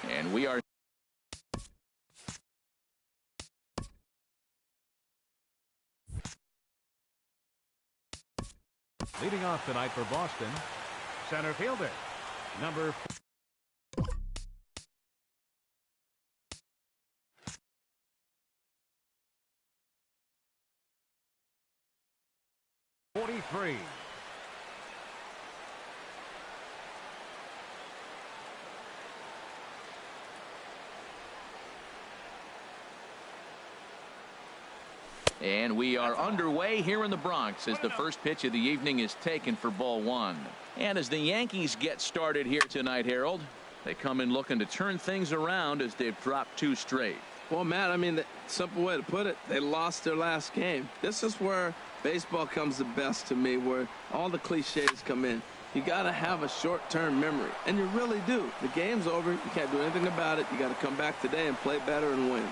And we are leading off tonight for Boston, center fielder, number 43. And we are underway here in the Bronx as the first pitch of the evening is taken for ball one. And as the Yankees get started here tonight, Harold, they come in looking to turn things around as they've dropped 2 straight. Well, Matt, I mean, the simple way to put it, they lost their last game. This is where baseball comes the best to me, where all the cliches come in. You got to have a short-term memory, and you really do. The game's over. You can't do anything about it. You got to come back today and play better and win.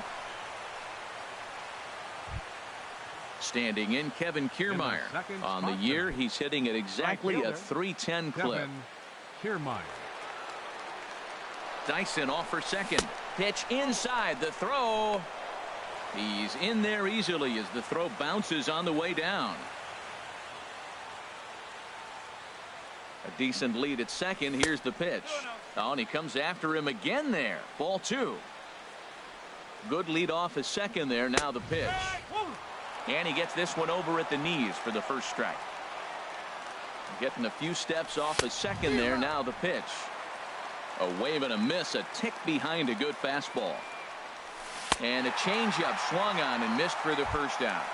Standing in, Kevin Kiermaier. On the year, he's hitting at exactly a .310 clip. Kiermaier. Dyson off for second. Pitch inside. The throw. He's in there easily as the throw bounces on the way down. A decent lead at second. Here's the pitch. Oh, and he comes after him again there. Ball 2. Good lead off at second there. Now the pitch. And he gets this one over at the knees for the first strike. Getting a few steps off a second there. Now the pitch. A wave and a miss. A tick behind a good fastball. And a changeup swung on and missed for the first out.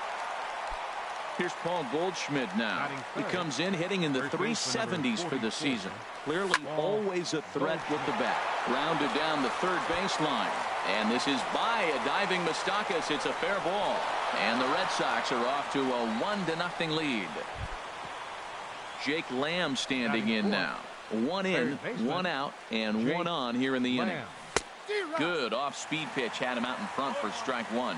Here's Paul Goldschmidt now. He comes in hitting in the 370s for the season. Clearly always a threat with the bat. Grounded down the third baseline. And this is by a diving Moustakas. It's a fair ball. And the Red Sox are off to a 1-0 lead. Jake Lamb standing in now. 1 in, 1 out, and 1 on here in the inning. Good off-speed pitch had him out in front for strike 1.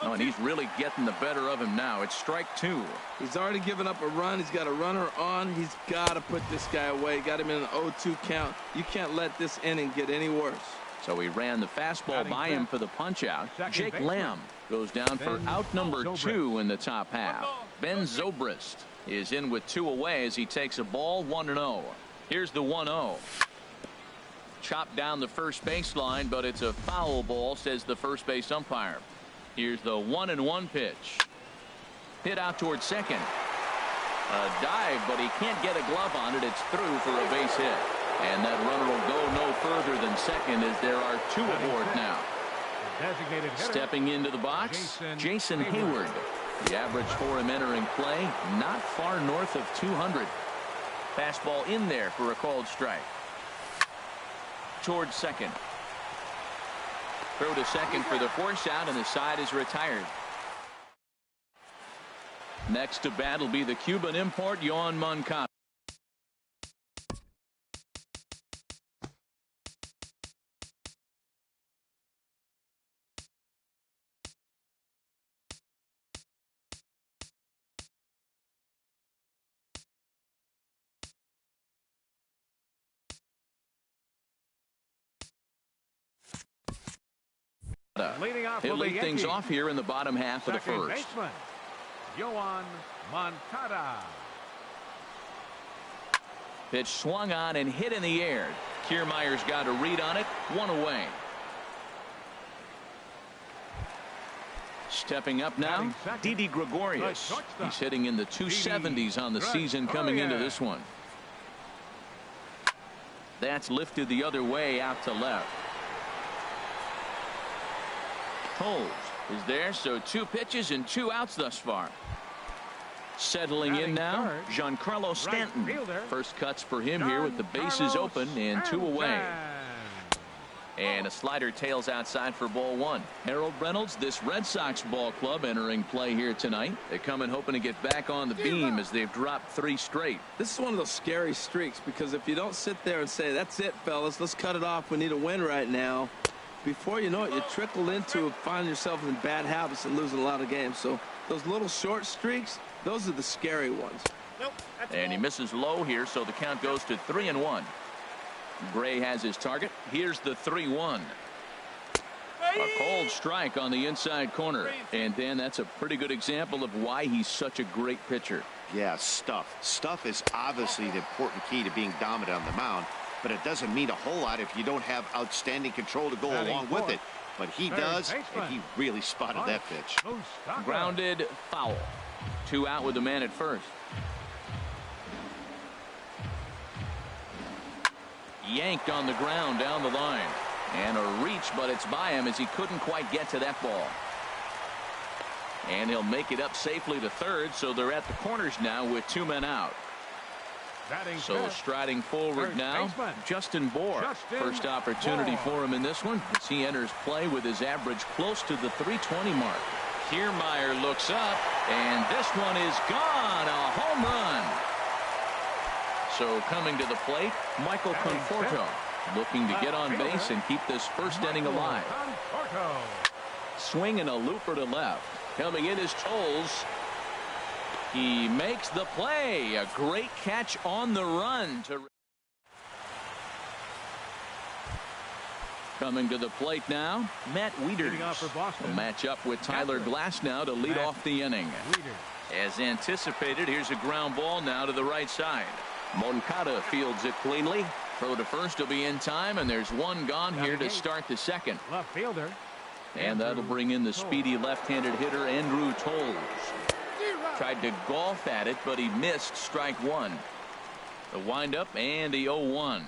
Oh, and he's really getting the better of him now. It's strike 2. He's already given up a run. He's got a runner on. He's got to put this guy away. Got him in an 0-2 count. You can't let this inning get any worse. So he ran the fastball by him for the punch-out. Jake Lamb goes down for out number 2 in the top half. Ben Zobrist is in with 2 away as he takes a ball 1-0. Here's the 1-0. Chopped down the first baseline, but it's a foul ball, says the first base umpire. Here's the 1-1 pitch. Hit out towards second. A dive, but he can't get a glove on it. It's through for a base hit. And that runner will go no further than second as there are 2 aboard now. Stepping into the box, Jason Hayward. The average for him entering play, not far north of 200. Fastball in there for a called strike. Towards second. Throw to second for the force out, and the side is retired. Next to bat will be the Cuban import, Yoan Moncada. He'll lead things off here in the bottom half of the first. Baseman, Yoan Moncada. Pitch swung on and hit in the air. Kiermaier's got a read on it. 1 away. Stepping up now, Didi Gregorius. He's hitting in the 270s on the season coming into this one. That's lifted the other way out to left. Holmes is there, so 2 pitches and 2 outs thus far. Settling in now, Giancarlo Stanton. First cuts for him here with the bases open and 2 away. And a slider tails outside for ball 1. Harold Reynolds, this Red Sox ball club entering play here tonight. They come in hoping to get back on the beam as they've dropped 3 straight. This is one of those scary streaks because if you don't sit there and say, that's it, fellas, let's cut it off. We need a win right now. Before you know it, you trickle into finding yourself in bad habits and losing a lot of games. So those little short streaks, those are the scary ones. And he misses low here, so the count goes to 3-1. Gray has his target. Here's the 3-1. A cold strike on the inside corner. And Dan, that's a pretty good example of why he's such a great pitcher. Yeah, stuff. Stuff is obviously the important key to being dominant on the mound, but it doesn't mean a whole lot if you don't have outstanding control to go along with it. But he does, and he really spotted that pitch. Grounded foul. 2 out with the man at first. Yanked on the ground down the line. And a reach, but it's by him as he couldn't quite get to that ball. And he'll make it up safely to third, so they're at the corners now with 2 men out. So striding forward now, Justin Bohr. First opportunity for him in this one as he enters play with his average close to the 320 mark. Kiermaier looks up, and this one is gone. A home run. So coming to the plate, Michael Conforto, looking to get on base and keep this first inning alive. Swinging a looper to left. Coming in is Toles. He makes the play. A great catch on the run. Coming to the plate now, Matt Wieters. A matchup with Tyler Glasnow to lead off the inning. As anticipated, here's a ground ball now to the right side. Moncada fields it cleanly. Throw to first will be in time, and there's one gone here to start the second. Left fielder. And that'll bring in the speedy left-handed hitter Andrew Toles. Tried to golf at it, but he missed strike one. The windup and the 0-1.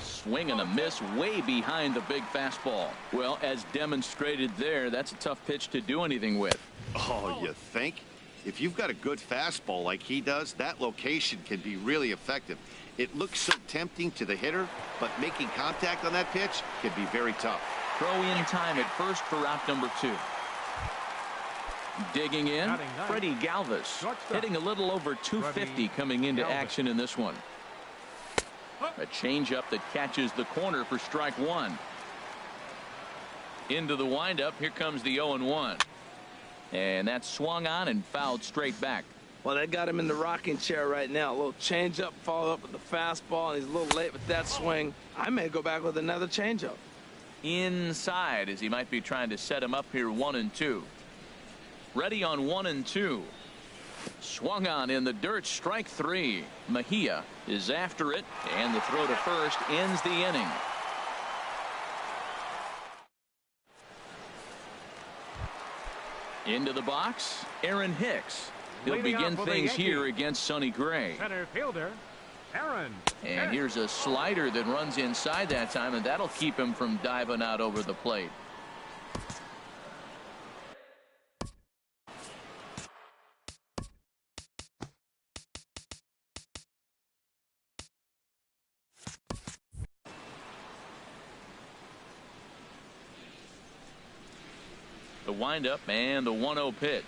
Swing and a miss way behind the big fastball. Well, as demonstrated there, that's a tough pitch to do anything with. Oh, you think? If you've got a good fastball like he does, that location can be really effective. It looks so tempting to the hitter, but making contact on that pitch can be very tough. Throw in time at first for out number 2. Digging in, Freddie Galvis, hitting a little over 250 coming into action in this one. A changeup that catches the corner for strike one. Into the windup, here comes the 0-1. And that's swung on and fouled straight back. Well, they got him in the rocking chair right now. A little changeup, followed up with the fastball, and he's a little late with that swing. I may go back with another changeup. Inside, as he might be trying to set him up here 1-2. Ready on 1-2. Swung on in the dirt, strike 3. Mejia is after it, and the throw to first ends the inning. Into the box, Aaron Hicks. He'll begin things here against Sonny Gray. Center fielder, Aaron. And here's a slider that runs inside that time, and that'll keep him from diving out over the plate. The windup and the 1-0 pitch.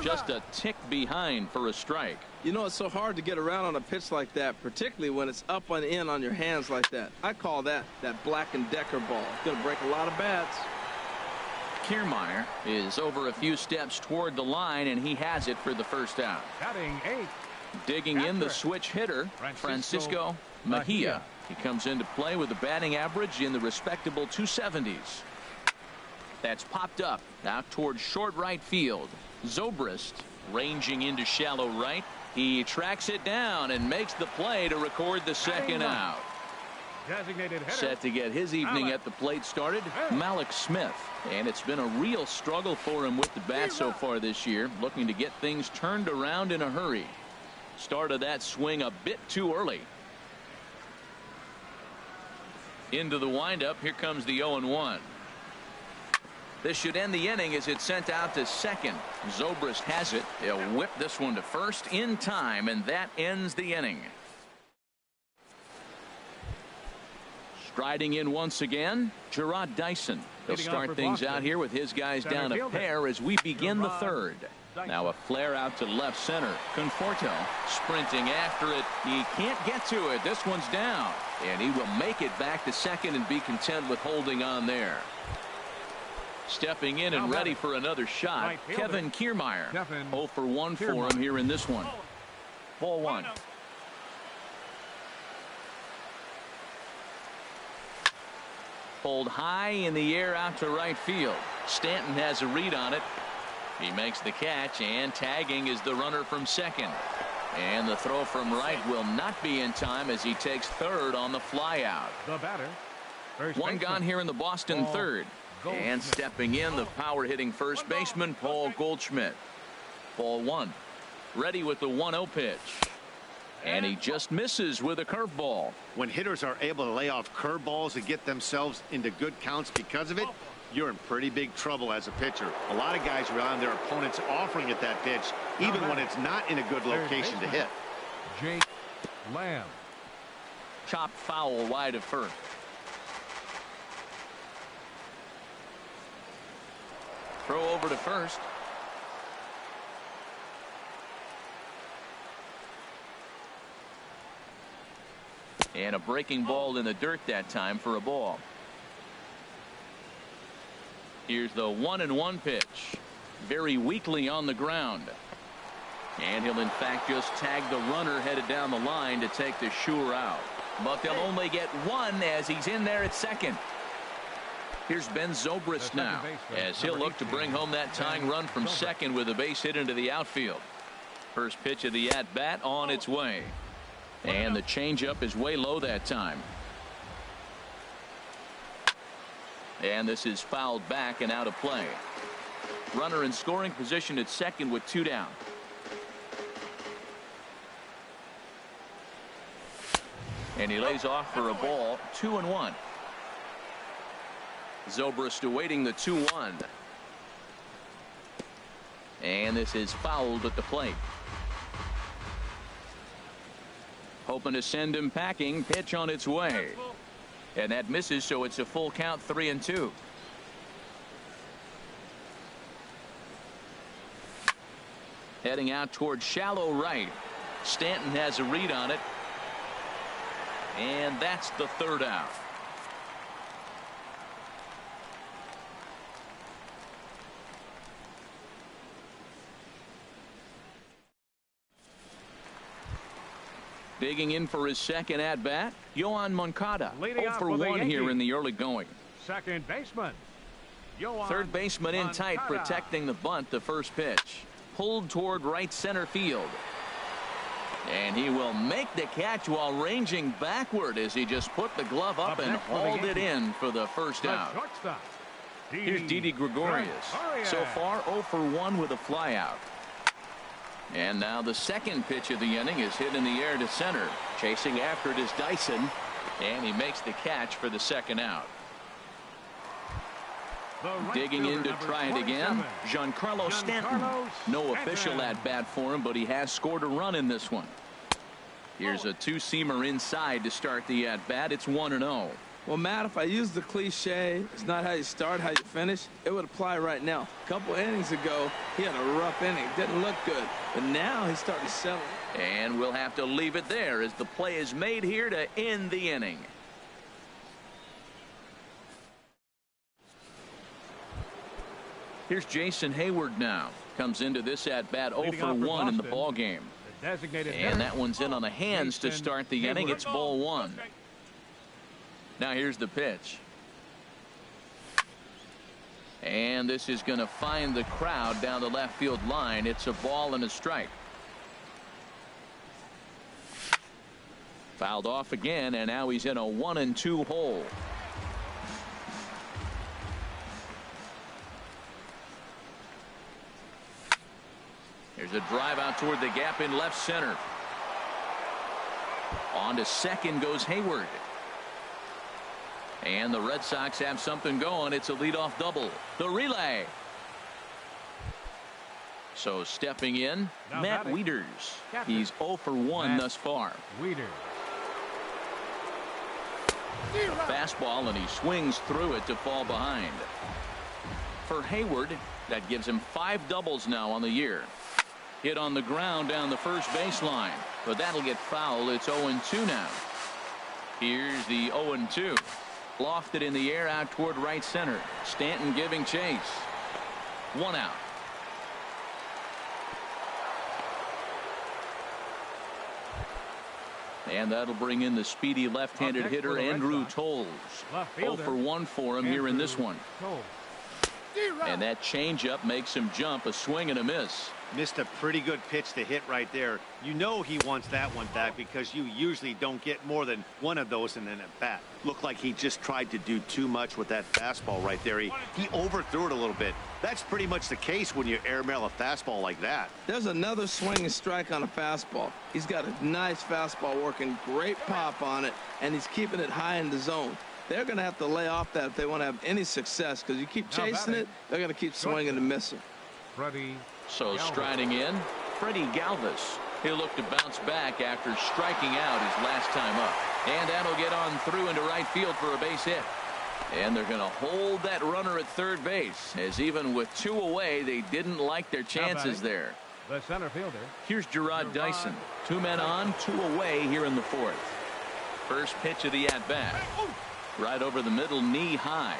Just a tick behind for a strike. You know, it's so hard to get around on a pitch like that, particularly when it's up and in on your hands like that. I call that Black & Decker ball. It's going to break a lot of bats. Kiermaier is over a few steps toward the line, and he has it for the first out. Batting 8. Digging in the switch hitter, Francisco Mejia. He comes into play with a batting average in the respectable 270s. That's popped up out towards short right field. Zobrist ranging into shallow right. He tracks it down and makes the play to record the second out. Designated hitter. Set to get his evening at the plate started, Malik Smith. And it's been a real struggle for him with the bat so far this year, looking to get things turned around in a hurry. Started that swing a bit too early. Into the windup, here comes the 0-1. This should end the inning as it's sent out to second. Zobrist has it. He'll whip this one to first in time, and that ends the inning. Striding in once again, Gerard Dyson. He'll start things out here with his guys down a pair as we begin the third. Now a flare out to left center. Conforto sprinting after it. He can't get to it. This one's down, and he will make it back to second and be content with holding on there. Stepping in and ready for another shot, Kevin Kiermaier. 0 for 1 for him here in this one. Ball 1. Pulled high in the air out to right field. Stanton has a read on it. He makes the catch, and tagging is the runner from second. And the throw from right will not be in time as he takes third on the fly out. The batter. One gone here in the Boston third. And stepping in, the power hitting first baseman Paul Goldschmidt. Ball 1. Ready with the 1-0 pitch. And he just misses with a curveball. When hitters are able to lay off curveballs and get themselves into good counts because of it, you're in pretty big trouble as a pitcher. A lot of guys rely on their opponents offering at that pitch, even when it's not in a good location to hit. Jake Lamb. Chopped foul wide of first. Throw over to first. And a breaking ball in the dirt that time for a ball. Here's the 1-1 pitch. Very weakly on the ground. And he'll in fact just tag the runner headed down the line to take the sure out. But they'll only get one as he's in there at second. Here's Ben Zobrist now as he'll look to bring home that tying run from second with a base hit into the outfield. First pitch of the at bat on its way. And the changeup is way low that time. And this is fouled back and out of play. Runner in scoring position at second with 2 down. And he lays off for a ball. 2-1. Zobrist awaiting the 2-1. And this is fouled at the plate. Hoping to send him packing. Pitch on its way. And that misses, so it's a full count, 3-2. Heading out towards shallow right. Stanton has a read on it. And that's the third out. Digging in for his second at bat, Yoan Moncada. 0 for 1 here in the early going. Second baseman. Third baseman in tight, protecting the bunt. The first pitch pulled toward right center field. And he will make the catch while ranging backward as he just put the glove up and hauled it in for the first out. Here's Didi Gregorius. So far 0 for 1 with a flyout. And now the second pitch of the inning is hit in the air to center. Chasing after it is Dyson. And he makes the catch for the second out. Digging in to try it again, Giancarlo Stanton. No official at bat for him, but he has scored a run in this one. Here's a two-seamer inside to start the at bat. It's 1-0. Well, Matt, if I use the cliche, it's not how you start, how you finish, it would apply right now. A couple innings ago, he had a rough inning. Didn't look good. But now he's starting to settle. And we'll have to leave it there as the play is made here to end the inning. Here's Jason Hayward now. Comes into this at bat 0 for 1 in the ball game. And that one's in on the hands to start the inning. It's ball 1. Now here's the pitch. And this is going to find the crowd down the left field line. It's a ball and a strike. Fouled off again, and now he's in a 1-2 hole. There's a drive out toward the gap in left center. On to second goes Hayward. And the Red Sox have something going. It's a leadoff double. The relay. So stepping in, Matt Wieters. He's 0 for 1 thus far. Fastball, and he swings through it to fall behind. For Hayward, that gives him 5 doubles now on the year. Hit on the ground down the first baseline, but that'll get foul. It's 0-2 now. Here's the 0-2. Lofted in the air out toward right center. Stanton giving chase. 1 out. And that'll bring in the speedy left-handed hitter Andrew Toles. 0 for 1 for him here in this one. And that changeup makes him jump. A swing and a miss. Missed a pretty good pitch to hit right there. You know he wants that one back because you usually don't get more than one of those in an at-bat. Looked like he just tried to do too much with that fastball right there. He overthrew it a little bit. That's pretty much the case when you airmail a fastball like that. There's another swing and strike on a fastball. He's got a nice fastball working, great pop on it, and he's keeping it high in the zone. They're going to have to lay off that if they want to have any success, because you keep chasing it, they're going to keep swinging and missing. So striding in, Freddie Galvis. He'll look to bounce back after striking out his last time up. And that'll get on through into right field for a base hit. And they're going to hold that runner at third base, as even with 2 away, they didn't like their chances there. The center fielder. Here's Gerard Dyson. 2 men on, 2 away here in the 4th. First pitch of the at-bat. Right over the middle, knee high.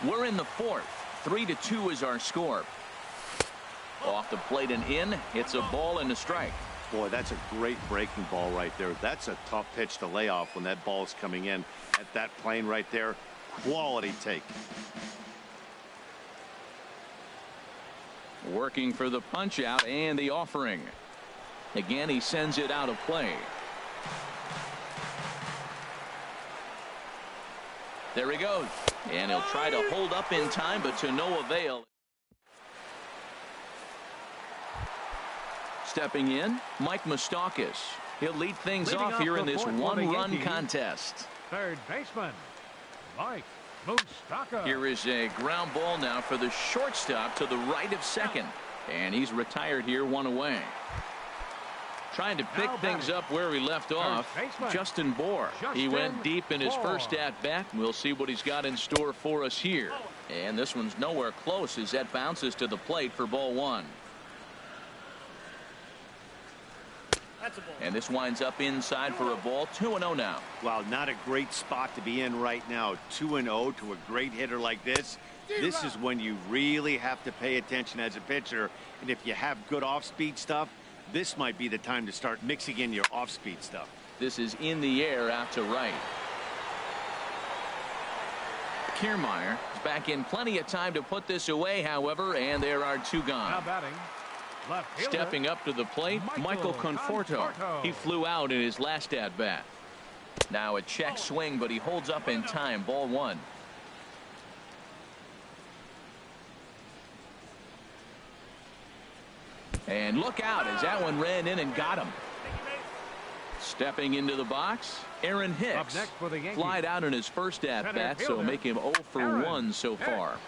We're in the 4th. 3-2 is our score. Off the plate and in. It's a ball and a strike. Boy, that's a great breaking ball right there. That's a tough pitch to lay off when that ball's coming in at that plane right there. Quality take. Working for the punch out and the offering. Again, he sends it out of play. There he goes. And he'll try to hold up in time, but to no avail. Stepping in, Mike Moustakas. He'll lead things off here in this 1-run contest. Third baseman, Mike Moustakas. Here is a ground ball now for the shortstop to the right of second. And he's retired here, 1 away. Trying to pick things up where he left off, Justin Bohr. He went deep in his first at-bat. We'll see what he's got in store for us here. And this one's nowhere close as that bounces to the plate for ball 1. And this winds up inside for a ball. 2-0 now. Well, not a great spot to be in right now. 2-0 to a great hitter like this. This is when you really have to pay attention as a pitcher. And if you have good off-speed stuff, this might be the time to start mixing in your off-speed stuff. This is in the air out to right. Kiermaier is back in plenty of time to put this away, however, and there are 2 gone. Now batting. Stepping up to the plate, Michael Conforto. He flew out in his last at-bat. Now a check swing, but he holds up in time. Ball 1. And look out as that one ran in and got him. Stepping into the box, Aaron Hicks. Flied out in his first at-bat, so make him 0 for 1 so far.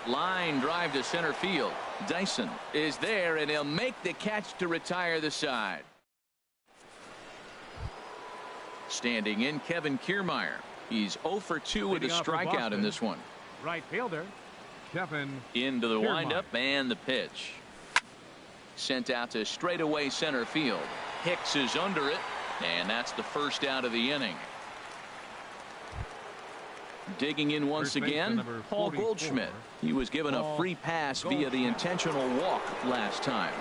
Line drive to center field. Dyson is there, and he'll make the catch to retire the side. Standing in, Kevin Kiermaier. He's 0 for 2 with a strikeout in this one. Right fielder, Kevin into the windup and the pitch. Sent out to straightaway center field. Hicks is under it, and that's the first out of the inning. Digging in once again, Paul Goldschmidt. He was given a free pass via the intentional walk last time.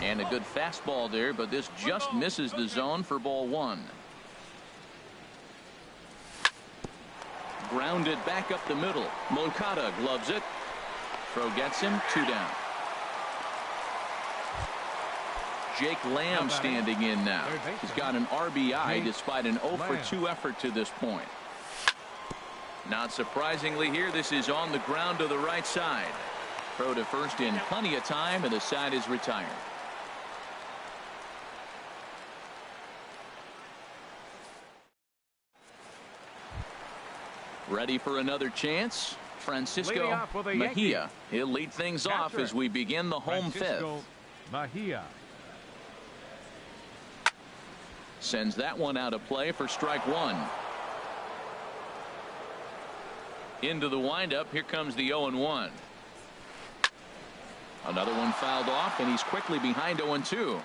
And a good fastball there, but this just misses the zone for ball 1. Grounded back up the middle. Moncada gloves it. Throw gets him. 2 down. Jake Lamb standing in now. He's got an RBI despite an 0 for 2 effort to this point. Not surprisingly here, this is on the ground to the right side. Throw to first in plenty of time, and the side is retired. Ready for another chance? Francisco Mejia. He'll lead things off as we begin the home 5th. Mejia sends that one out of play for strike 1. Into the windup. Here comes the 0-1. Another one fouled off, and he's quickly behind 0-2.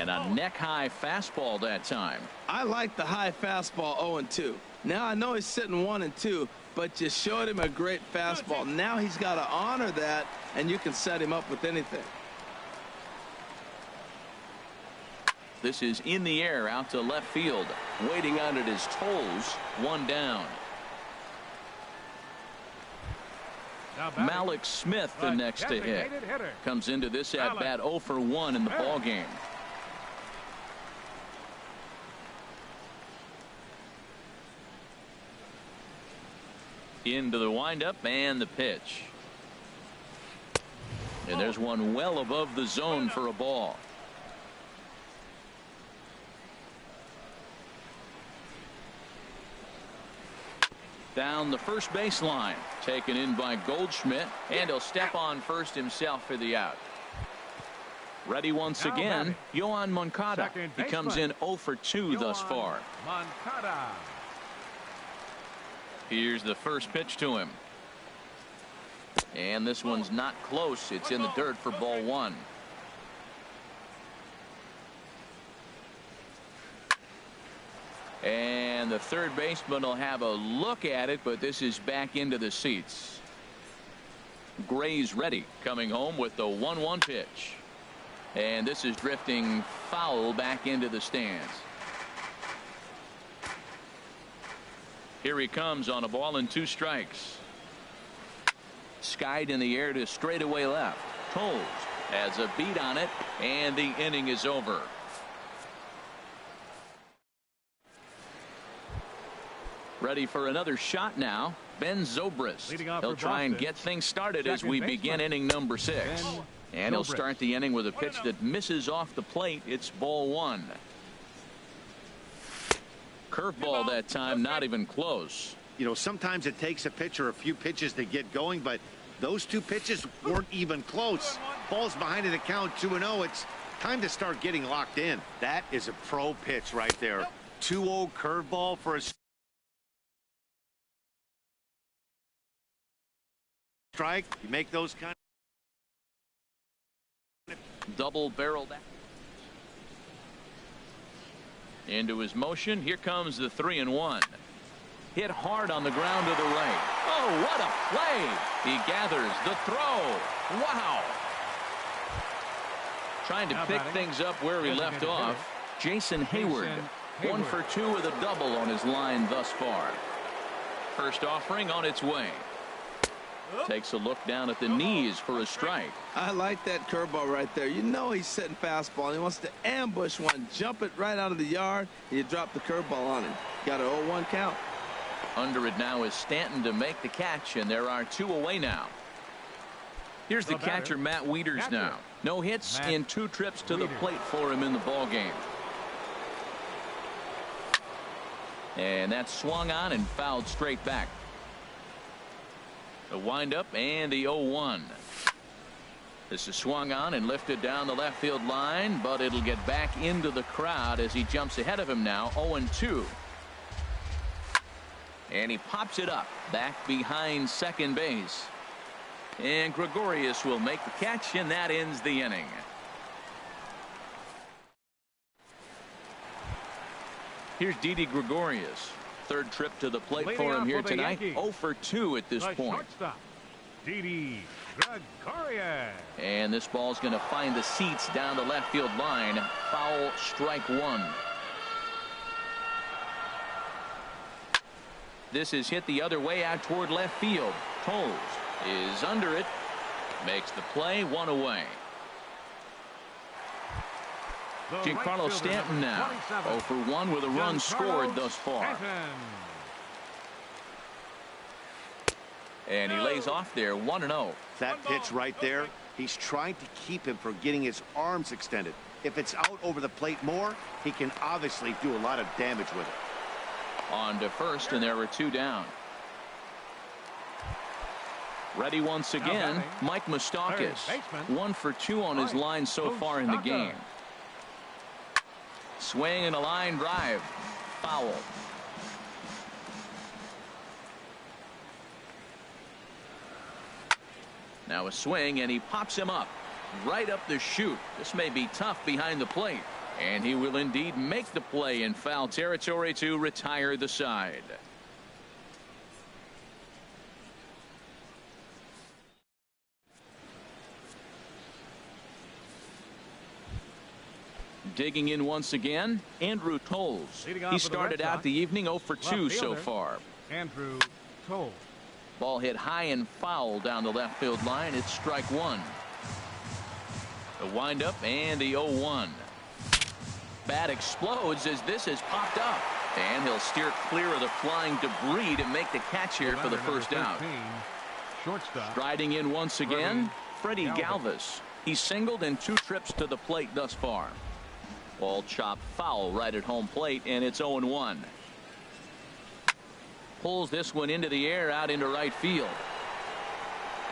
And a neck-high fastball that time. I like the high fastball 0-2. Now I know he's sitting 1-2, but you showed him a great fastball. Now he's got to honor that, and you can set him up with anything. This is in the air out to left field. Waiting on it is Toles. One down. Malik Smith the next to hit. Comes into this at bat 0 for 1 in the ball game. Into the windup and the pitch. And there's one well above the zone for a ball. Down the first baseline, taken in by Goldschmidt, and he'll step on first himself for the out. Ready once again, Yohan Moncada. He comes in 0 for 2 thus far. Moncada. Here's the first pitch to him. And this one's not close. It's in the dirt for ball 1. And the third baseman will have a look at it, but this is back into the seats. Gray's ready, coming home with the 1-1 pitch. And this is drifting foul back into the stands. Here he comes on a ball and 2 strikes. Skied in the air to straightaway left. Toles has a beat on it, and the inning is over. Ready for another shot now. Ben Zobrist. He'll try and get things started as we begin inning number 6. And he'll start the inning with a pitch that misses off the plate. It's ball 1. Curveball that time, not even close. You know, sometimes it takes a pitcher a few pitches to get going, but those 2 pitches weren't even close. Falls behind in the count 2-0. It's time to start getting locked in. That is a pro pitch right there. 2-0 curveball for a strike. You make those kind of double barreled into his motion. Here comes the 3-1. Hit hard on the ground to the right. Oh, what a play! He gathers the throw. Wow. Trying to pick things up where he left off. Jason Hayward. 1 for 2 with a double on his line thus far. First offering on its way. Takes a look down at the knees for a strike. I like that curveball right there. You know he's setting fastball. He wants to ambush one, jump it right out of the yard, and you drop the curveball on him. Got an 0-1 count. Under it now is Stanton to make the catch, and there are 2 away now. Here's the catcher, Matt Wieters now. No hits in 2 trips to the plate for him in the ball game. And that's swung on and fouled straight back. The windup and the 0-1. This is swung on and lifted down the left field line, but it'll get back into the crowd as he jumps ahead of him now. 0-2. And he pops it up back behind second base. And Gregorius will make the catch, and that ends the inning. Here's Didi Gregorius. Third trip to the plate for him here tonight. 0 for 2 at this point. Didi Gregorius. And this ball's going to find the seats down the left field line. Foul, strike 1. This is hit the other way out toward left field. Toles is under it. Makes the play. 1 away. Giancarlo Stanton now 0 for 1 with a run scored thus far. And he lays off there 1-0. that pitch right there. He's trying to keep him from getting his arms extended. If it's out over the plate more, he can obviously do a lot of damage with it. On to first, and there were 2 down. Ready once again, Mike Moustakas. 1 for 2 on his line so far in the game. Swing and a line drive. Foul. Now a swing, and he pops him up right up the chute. This may be tough behind the plate. And he will indeed make the play in foul territory to retire the side. Digging in once again, Andrew Tolles. He started out the evening 0 for 2 so far. Andrew Tolles. Ball hit high and foul down the left field line. It's strike one. The windup and the 0-1. Bat explodes as this has popped up. And he'll steer clear of the flying debris to make the catch here for the first out. Shortstop. Striding in once again, Freddie Galvis. He's singled in 2 trips to the plate thus far. Ball chopped foul right at home plate, and it's 0-1. Pulls this one into the air out into right field.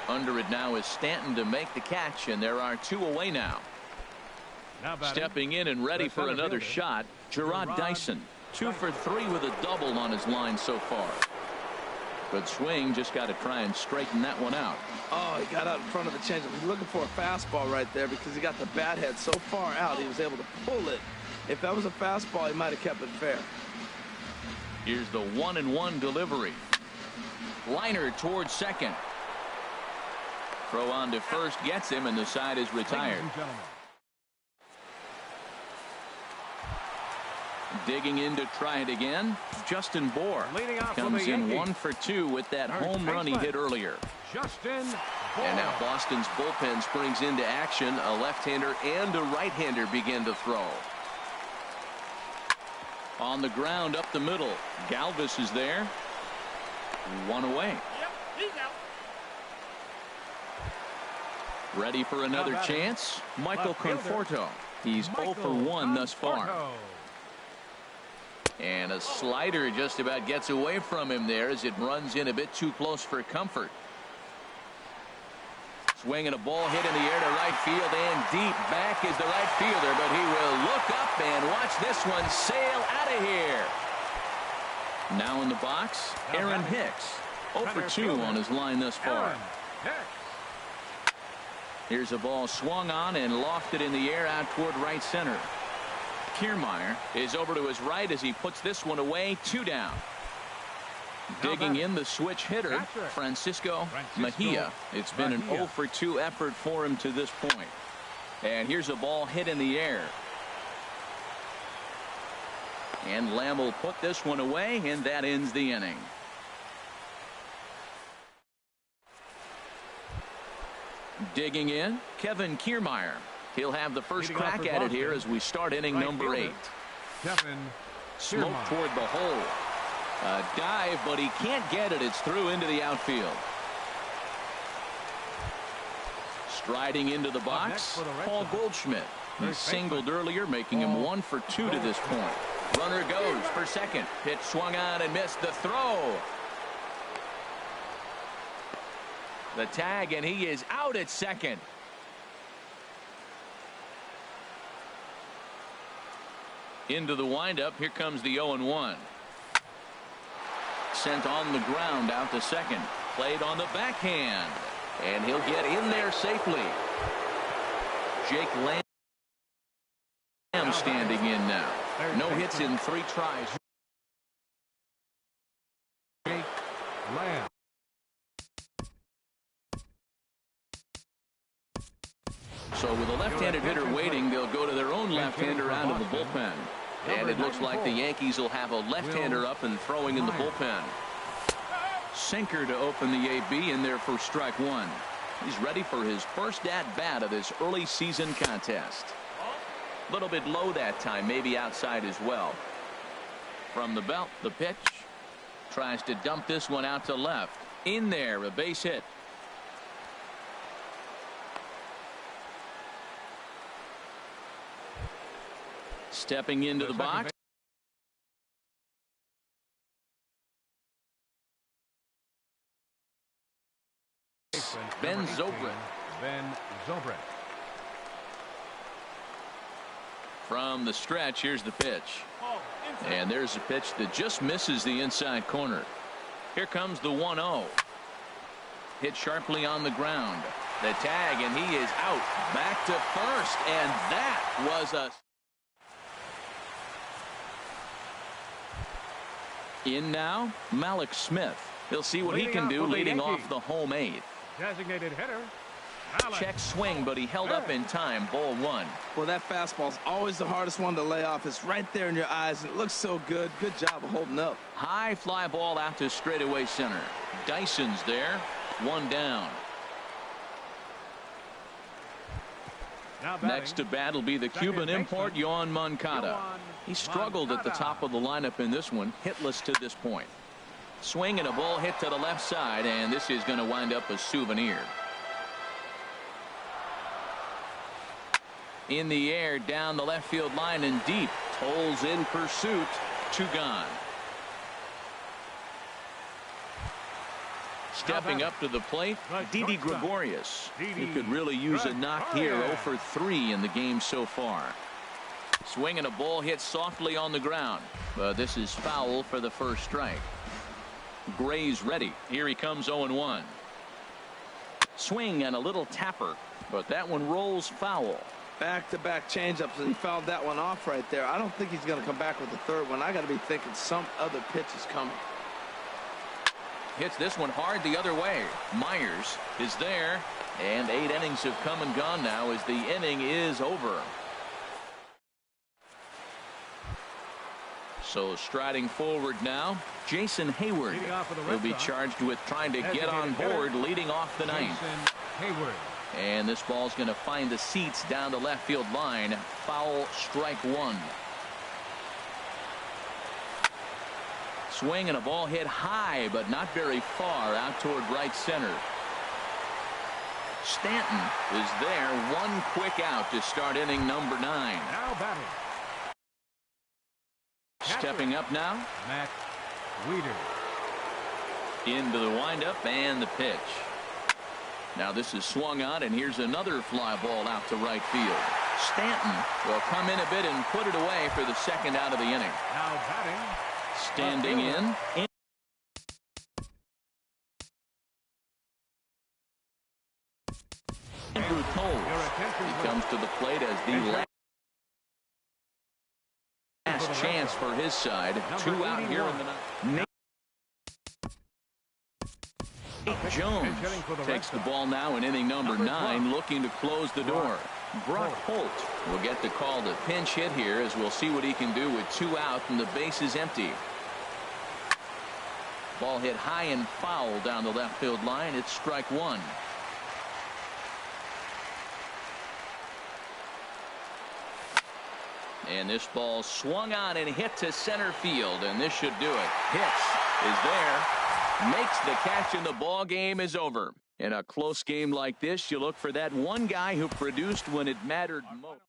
Under it now is Stanton to make the catch, and there are 2 away now. Stepping in and ready for another shot, Gerard Dyson. 2 for 3 with a double on his line so far. Good swing, just got to try and straighten that one out. Oh, he got out in front of the changeup. He's looking for a fastball right there because he got the bat head so far out he was able to pull it. If that was a fastball, he might have kept it fair. Here's the 1-1 delivery. Liner towards second. Throw on to first gets him, and the side is retired. Digging in to try it again, Justin Bour comes in 1 for 2 with that home run he hit earlier. Justin Bour. And now Boston's bullpen springs into action. A left-hander and a right-hander begin to throw. On the ground up the middle, Galvis is there. 1 away. Ready for another chance, Michael Conforto. He's 0 for 1 thus far. And a slider just about gets away from him there as it runs in a bit too close for comfort. Swinging a ball hit in the air to right field, and deep back is the right fielder, but he will look up and watch this one sail out of here. Now in the box, Aaron Hicks. 0 for 2 on his line thus far. Here's a ball swung on and lofted in the air out toward right center. Kiermaier is over to his right as he puts this one away. 2 down. Digging in the switch hitter, Francisco Mejia. It's been an 0 for 2 effort for him to this point. And here's a ball hit in the air. And Lamb will put this one away, and that ends the inning. Digging in, Kevin Kiermaier. He'll have the first crack at it here as we start inning number 8. Smoke toward the hole. A dive, but he can't get it. It's through into the outfield. Striding into the box, Paul Goldschmidt. He singled earlier, making him 1 for 2 to this point. Runner goes for second. Pitch swung on and missed the throw. The tag, and he is out at second. Into the windup. Here comes the 0-1. Sent on the ground out to second. Played on the backhand. And he'll get in there safely. Jake Lamb standing in now. No hits in 3 tries. Jake Lamb. So with a left-handed hitter waiting, they'll go to their own left-hander out of the bullpen. And it looks like the Yankees will have a left-hander up and throwing in the bullpen. Sinker to open the AB in there for strike 1. He's ready for his first at-bat of this early season contest. A little bit low that time, maybe outside as well. From the belt, the pitch. Tries to dump this one out to left. In there, a base hit. Stepping into the box. Ben Zobrist. From the stretch, here's the pitch. And there's a pitch that just misses the inside corner. Here comes the 1-0. Hit sharply on the ground. The tag, and he is out. Back to first, and that was a... In now, Malik Smith. He'll see what he can do leading off the home 8th. Designated hitter. Malik. Check swing, but he held up in time. Ball 1. Well, that fastball's always the hardest one to lay off. It's right there in your eyes, and it looks so good. Good job of holding up. High fly ball out to straightaway center. Dyson's there. 1 down. Next to bat will be the Cuban import, Yoan Moncada. He struggled at the top of the lineup in this one, hitless to this point. Swing and a ball hit to the left side, and this is going to wind up a souvenir. In the air, down the left field line and deep. Tolles in pursuit. 2 gone. Stepping up to the plate, Didi Gregorius. He could really use a knock here. 0 for 3 in the game so far. Swing and a ball hit softly on the ground, but this is foul for the first strike. Gray's ready. Here he comes. 0-1. Swing and a little tapper, but that one rolls foul. Back-to-back changeups, and he fouled that one off right there. I don't think he's going to come back with the third one. I got to be thinking some other pitch is coming. Hits this one hard the other way. Myers is there, and 8 innings have come and gone now as the inning is over. So striding forward now, Jason Hayward. He'll be charged with trying to get on board leading off the 9th. Hayward. And this ball's going to find the seats down the left field line. Foul, strike 1. Swing and a ball hit high, but not very far out toward right center. Stanton is there. 1 quick out to start inning number 9. Now batting. Stepping up now. Matt Weeder. Into the windup and the pitch. Now this is swung on, and here's another fly ball out to right field. Stanton will come in a bit and put it away for the 2nd out of the inning. Now batting. Standing in. Andrew Tolles. He comes to the plate as the last chance for his side. 2 out here in the 9th. Nate Jones takes the ball now in inning number 9, looking to close the door. Brock Holt will get the call to pinch hit here, as we'll see what he can do with 2 out and the base is empty. Ball hit high and foul down the left field line. It's strike 1. And this ball swung on and hit to center field, and this should do it. Hits is there. Makes the catch, and the ball game is over. In a close game like this, you look for that one guy who produced when it mattered most.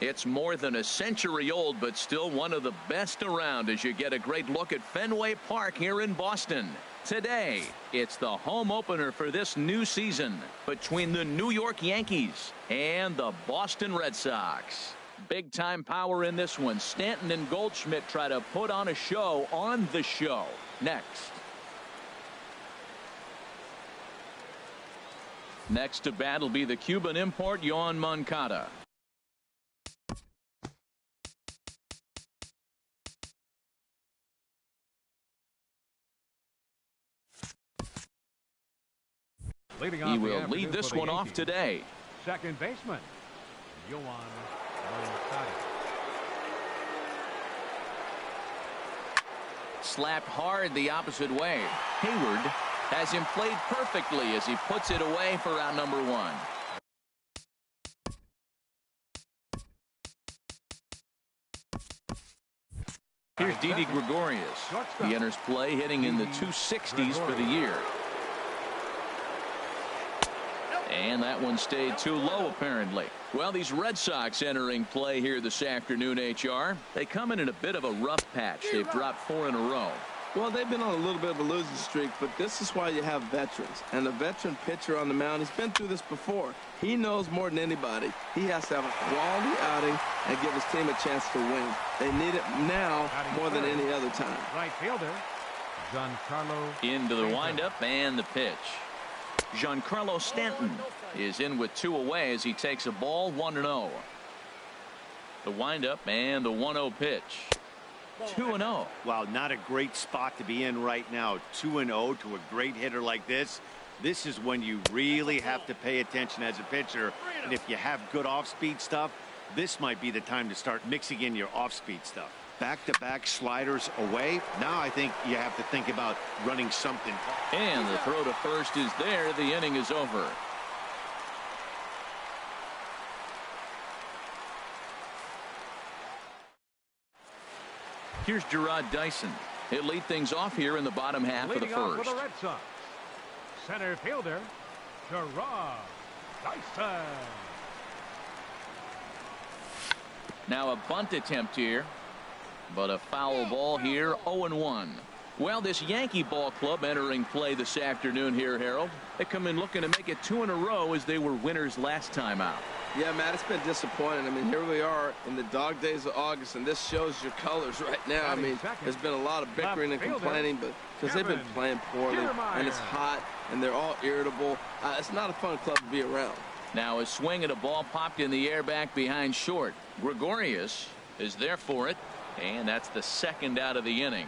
It's more than a century old, but still one of the best around as you get a great look at Fenway Park here in Boston. Today, it's the home opener for this new season between the New York Yankees and the Boston Red Sox. Big time power in this one. Stanton and Goldschmidt try to put on a show on the show. Next. Next to bat will be the Cuban import Yoan Moncada. He will lead this one off today. Second baseman, Yoan Moncada. Slapped hard the opposite way. Hayward has him played perfectly as he puts it away for out number one. Here's Didi Gregorius. He enters play hitting in the 260s for the year. And that one stayed too low, apparently. Well, these Red Sox entering play here this afternoon, HR. They come in a bit of a rough patch. They've dropped 4 in a row. Well, they've been on a little bit of a losing streak, but this is why you have veterans. And a veteran pitcher on the mound, he's been through this before. He knows more than anybody. He has to have a quality outing and give his team a chance to win. They need it now more than any other time. Right fielder, Giancarlo. Into the windup and the pitch. Giancarlo Stanton is in with 2 away as he takes a ball 1-0. The windup and the 1-0 pitch. 2-0. Well, not a great spot to be in right now. 2-0 to a great hitter like this. This is when you really have to pay attention as a pitcher. And if you have good off-speed stuff, this might be the time to start mixing in your off-speed stuff. Back-to-back sliders away. Now I think you have to think about running something. And the throw to first is there. The inning is over. Here's Gerard Dyson. He'll lead things off here in the bottom half of the first. For the Red Sox, center fielder Gerard Dyson. Now a bunt attempt here, but a foul ball here. 0-1. Well, this Yankee ball club entering play this afternoon here, Harold. They come in looking to make it 2 in a row as they were winners last time out. Yeah, Matt, it's been disappointing. I mean, here we are in the dog days of August, and this shows your colors right now. I mean, there's been a lot of bickering and complaining, but because they've been playing poorly, and it's hot, and they're all irritable. It's not a fun club to be around. Now a swing at a ball popped in the air back behind short. Gregorius is there for it, and that's the second out of the inning.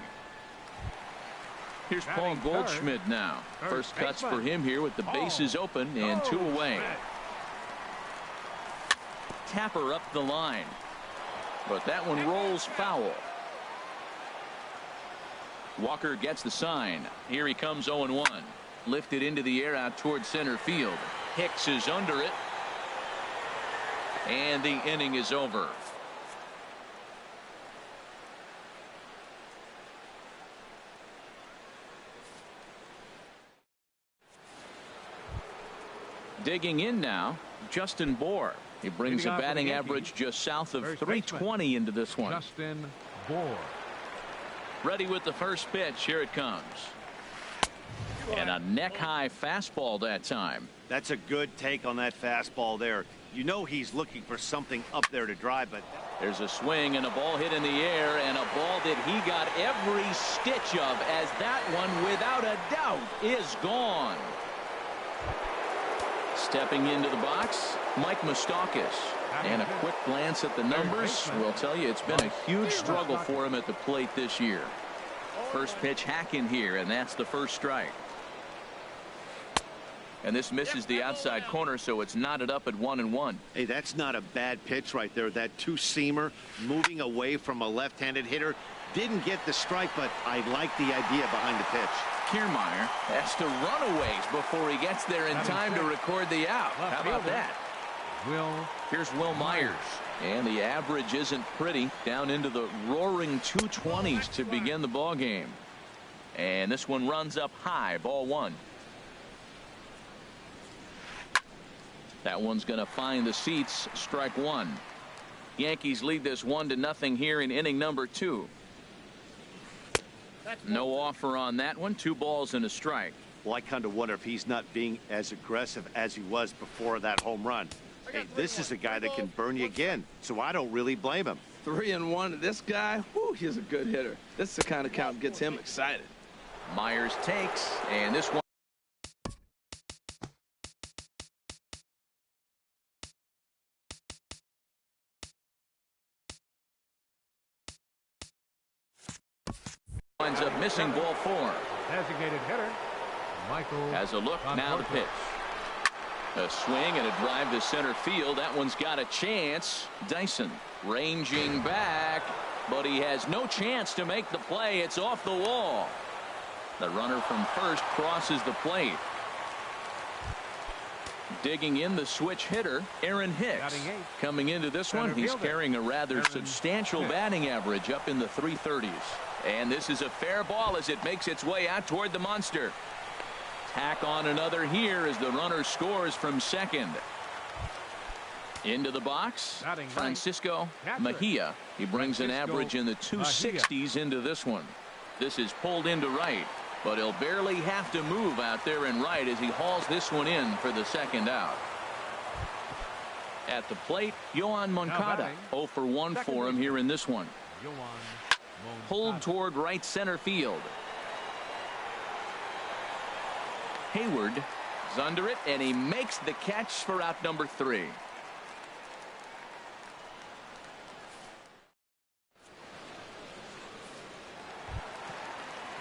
Here's Paul Goldschmidt now. First cuts for him here with the bases open and 2 away. Tapper up the line, but that one rolls foul. Walker gets the sign. Here he comes 0-1. Lifted into the air out towards center field. Hicks is under it, and the inning is over. Digging in now, Justin Bour. He brings a batting average just south of 320 into this one. Justin Bour. Ready with the first pitch. Here it comes. And a neck-high fastball that time. That's a good take on that fastball there. You know he's looking for something up there to drive, but there's a swing and a ball hit in the air, and a ball that he got every stitch of, as that one, without a doubt, is gone. Stepping into the box, Mike Moustakas. And a quick glance at the numbers will tell you it's been a huge struggle for him at the plate this year. First pitch hack in here, and that's the first strike. And this misses the outside corner, so it's knotted up at 1-1. Hey, that's not a bad pitch right there. That two-seamer moving away from a left-handed hitter. Didn't get the strike, but I like the idea behind the pitch. Kiermaier has to run a ways before he gets there in time to record the out. How about that? Here's Will Myers. And the average isn't pretty. Down into the roaring 220s to begin the ball game. And this one runs up high. Ball 1. That one's going to find the seats. Strike 1. Yankees lead this 1-0 here in inning number 2. No offer on that one. 2 balls and a strike. Well, I kind of wonder if he's not being as aggressive as he was before that home run. Hey, this is a guy that can burn you again, so I don't really blame him. 3-1. This guy, whoo, he's a good hitter. This is the kind of count that gets him excited. Myers takes, and this one winds up missing ball 4. Designated hitter, Michael. Has a look, now the pitch. A swing and a drive to center field. That one's got a chance. Dyson ranging back, but he has no chance to make the play. It's off the wall. The runner from first crosses the plate. Digging in the switch hitter, Aaron Hicks. Coming into this one, he's carrying a rather substantial batting average up in the 330s. And this is a fair ball as it makes its way out toward the monster. Tack on another here as the runner scores from second. Into the box, Francisco Mejia. He brings an average in the 260s into this one. This is pulled into right, but he'll barely have to move out there in right as he hauls this one in for the second out. At the plate, Yohan Moncada. 0 for 1 for him here in this one. Pulled toward right center field. Hayward is under it, and he makes the catch for out number 3.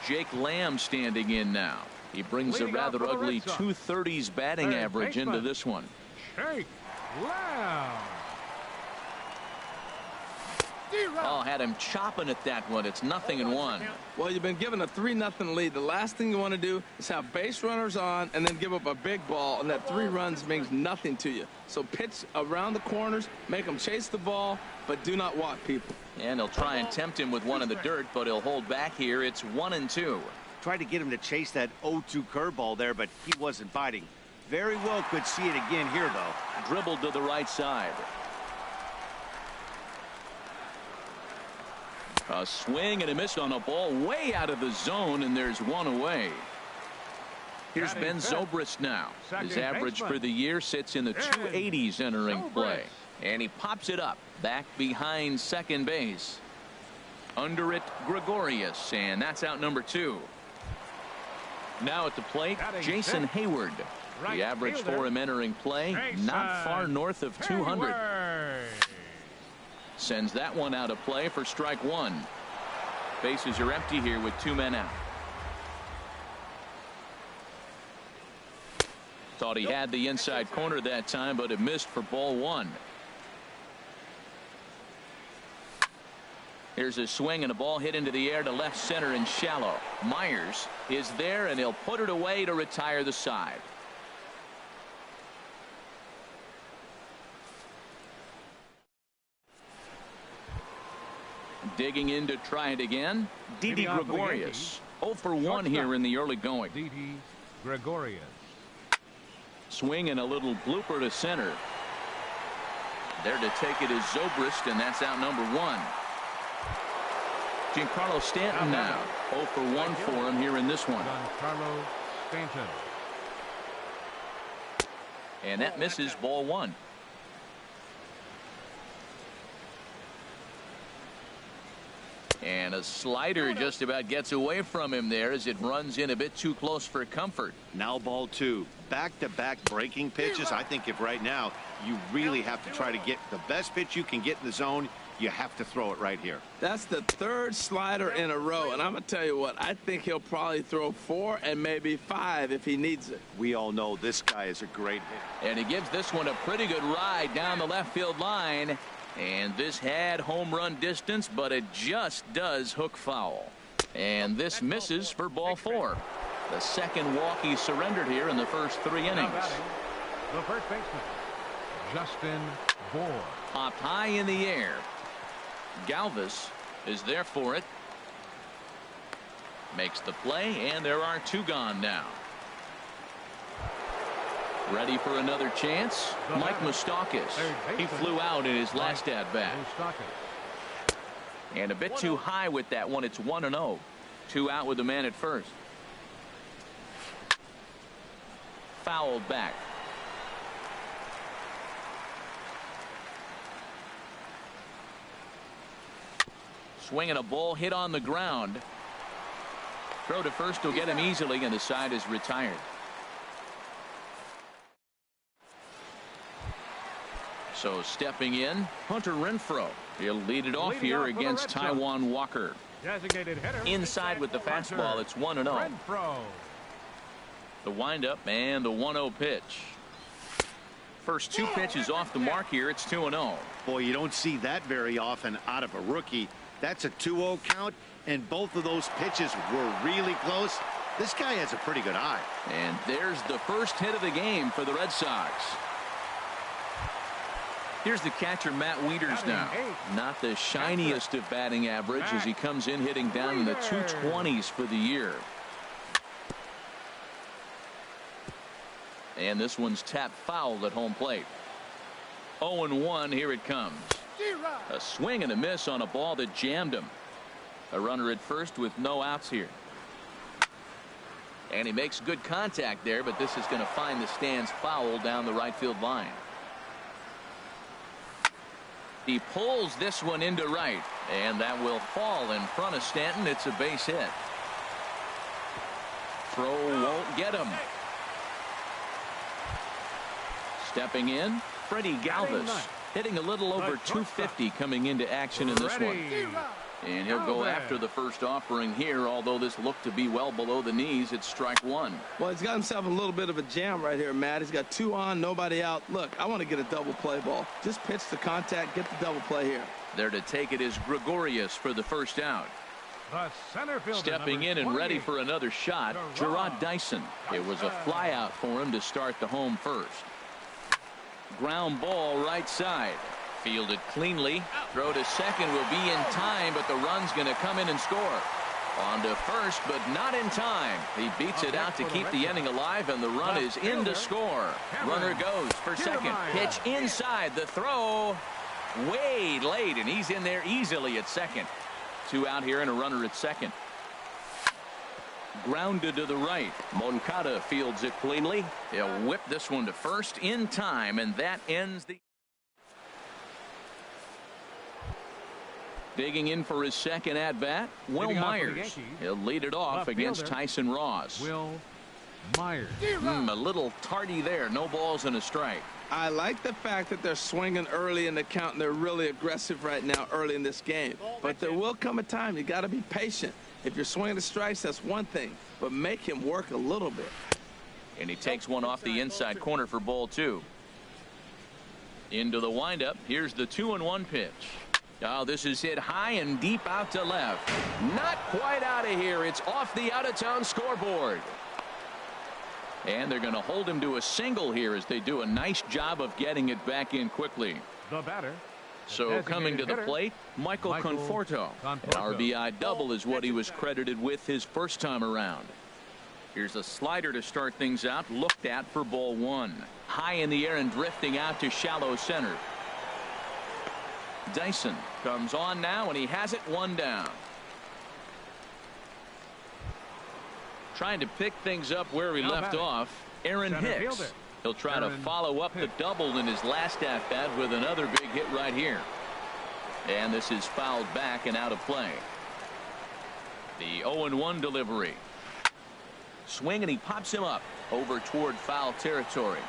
Jake Lamb standing in now. He brings a rather ugly 230s batting average into this one. Jake Lamb. Oh, had him chopping at that one. It's 0-1. Well, you've been given a 3-0 lead. The last thing you want to do is have base runners on and then give up a big ball, and that 3 runs means nothing to you. So pitch around the corners, make them chase the ball, but do not walk people. And he'll try and tempt him with one in the dirt, but he'll hold back here. It's 1-2. Tried to get him to chase that 0-2 curveball there, but he wasn't biting. Very well could see it again here, though. Dribbled to the right side. A swing and a miss on a ball way out of the zone, and there's one away. Here's Ben Zobrist now. His average for the year sits in the 280s entering play. And he pops it up back behind second base. Under it, Gregorius, and that's out number 2. Now at the plate, Jason Hayward. The average for him entering play, not far north of 200. Sends that one out of play for strike 1. Bases are empty here with 2 men out. Thought he had the inside corner that time, but it missed for ball 1. Here's a swing and a ball hit into the air to left center and shallow. Myers is there, and he'll put it away to retire the side. Digging in to try it again, Didi Gregorius. 0 for 1 here in the early going. Didi Gregorius. Swing and a little blooper to center. There to take it is Zobrist, and that's out number 1. Giancarlo Stanton now. 0 for 1 for him here in this one. Giancarlo Stanton. And that misses ball 1. And a slider just about gets away from him there as it runs in a bit too close for comfort. Now ball 2. Back-to-back breaking pitches. I think if right now you really have to try to get the best pitch you can get in the zone, you have to throw it right here. That's the 3rd slider in a row, and I'm going to tell you what, I think he'll probably throw 4 and maybe 5 if he needs it. We all know this guy is a great hitter. And he gives this one a pretty good ride down the left field line. And this had home run distance, but it just does hook foul. And this misses for ball 4. The second walk he surrendered here in the first 3 innings. The first baseman, Justin Bour. Popped high in the air. Galvis is there for it. Makes the play, and there are 2 gone now. Ready for another chance. Mike Moustakas. He flew out in his last at bat. And a bit too high with that one. It's 1-0. 2 out with the man at first. Fouled back. Swinging a ball hit on the ground. Throw to first will get him easily, and the side is retired. So stepping in, Hunter Renfroe. He'll lead it off here against Taijuan Walker. Inside with the fastball, it's 1-0. The windup and the 1-0 pitch. First 2 pitches off the mark here. It's 2-0. Boy, you don't see that very often out of a rookie. That's a 2-0 count, and both of those pitches were really close. This guy has a pretty good eye. And there's the first hit of the game for the Red Sox. Here's the catcher, Matt Wieters now. Not the shiniest of batting average as he comes in hitting down in the 220s for the year. And this one's tapped foul at home plate. 0-1, here it comes. A swing and a miss on a ball that jammed him. A runner at first with no outs here. And he makes good contact there, but this is going to find the stands foul down the right field line. He pulls this one into right, and that will fall in front of Stanton. It's a base hit. Throw won't get him. Stepping in, Freddie Galvis, hitting a little over 250 coming into action in this one. And he'll go after the first offering here, although this looked to be well below the knees. It's strike 1. Well, he's got himself a little bit of a jam right here, Matt. He's got 2 on, nobody out. Look, I want to get a double play ball. Just pitch the contact, get the double play here. There to take it is Gregorius for the first out. Stepping in and ready for another shot, Gerard Dyson. It was a fly out for him to start the home first. Ground ball right side. Fielded cleanly. Throw to second will be in time, but the run's going to come in and score. On to first, but not in time. He beats it out to keep the inning alive, and the run is in to score. Runner goes for second. Pitch inside. The throw way late, and he's in there easily at second. 2 out here and a runner at second. Grounded to the right. Moncada fields it cleanly. He'll whip this one to first in time, and that ends the... Digging in for his second at-bat, Will Myers. He'll lead it off against Tyson Ross. Will Myers. A little tardy there. No balls and a strike. I like the fact that they're swinging early in the count, and they're really aggressive right now early in this game. But there will come a time you got to be patient. If you're swinging the strikes, that's one thing, but make him work a little bit. And he takes one off the inside corner for ball 2. Into the windup. Here's the 2-1 pitch. Oh, this is hit high and deep out to left. Not quite out of here. It's off the out-of-town scoreboard. And they're going to hold him to a single here as they do a nice job of getting it back in quickly. The batter. So coming to the plate, Michael Conforto. An RBI double is what he was credited with his first time around. Here's a slider to start things out. Looked at for ball 1. High in the air and drifting out to shallow center. Dyson comes on now, and he has it 1 down. Trying to pick things up where he left off, Aaron Hicks. He'll try to follow up the double in his last at-bat with another big hit right here. And this is fouled back and out of play. The 0-1 delivery. Swing, and he pops him up over toward foul territory.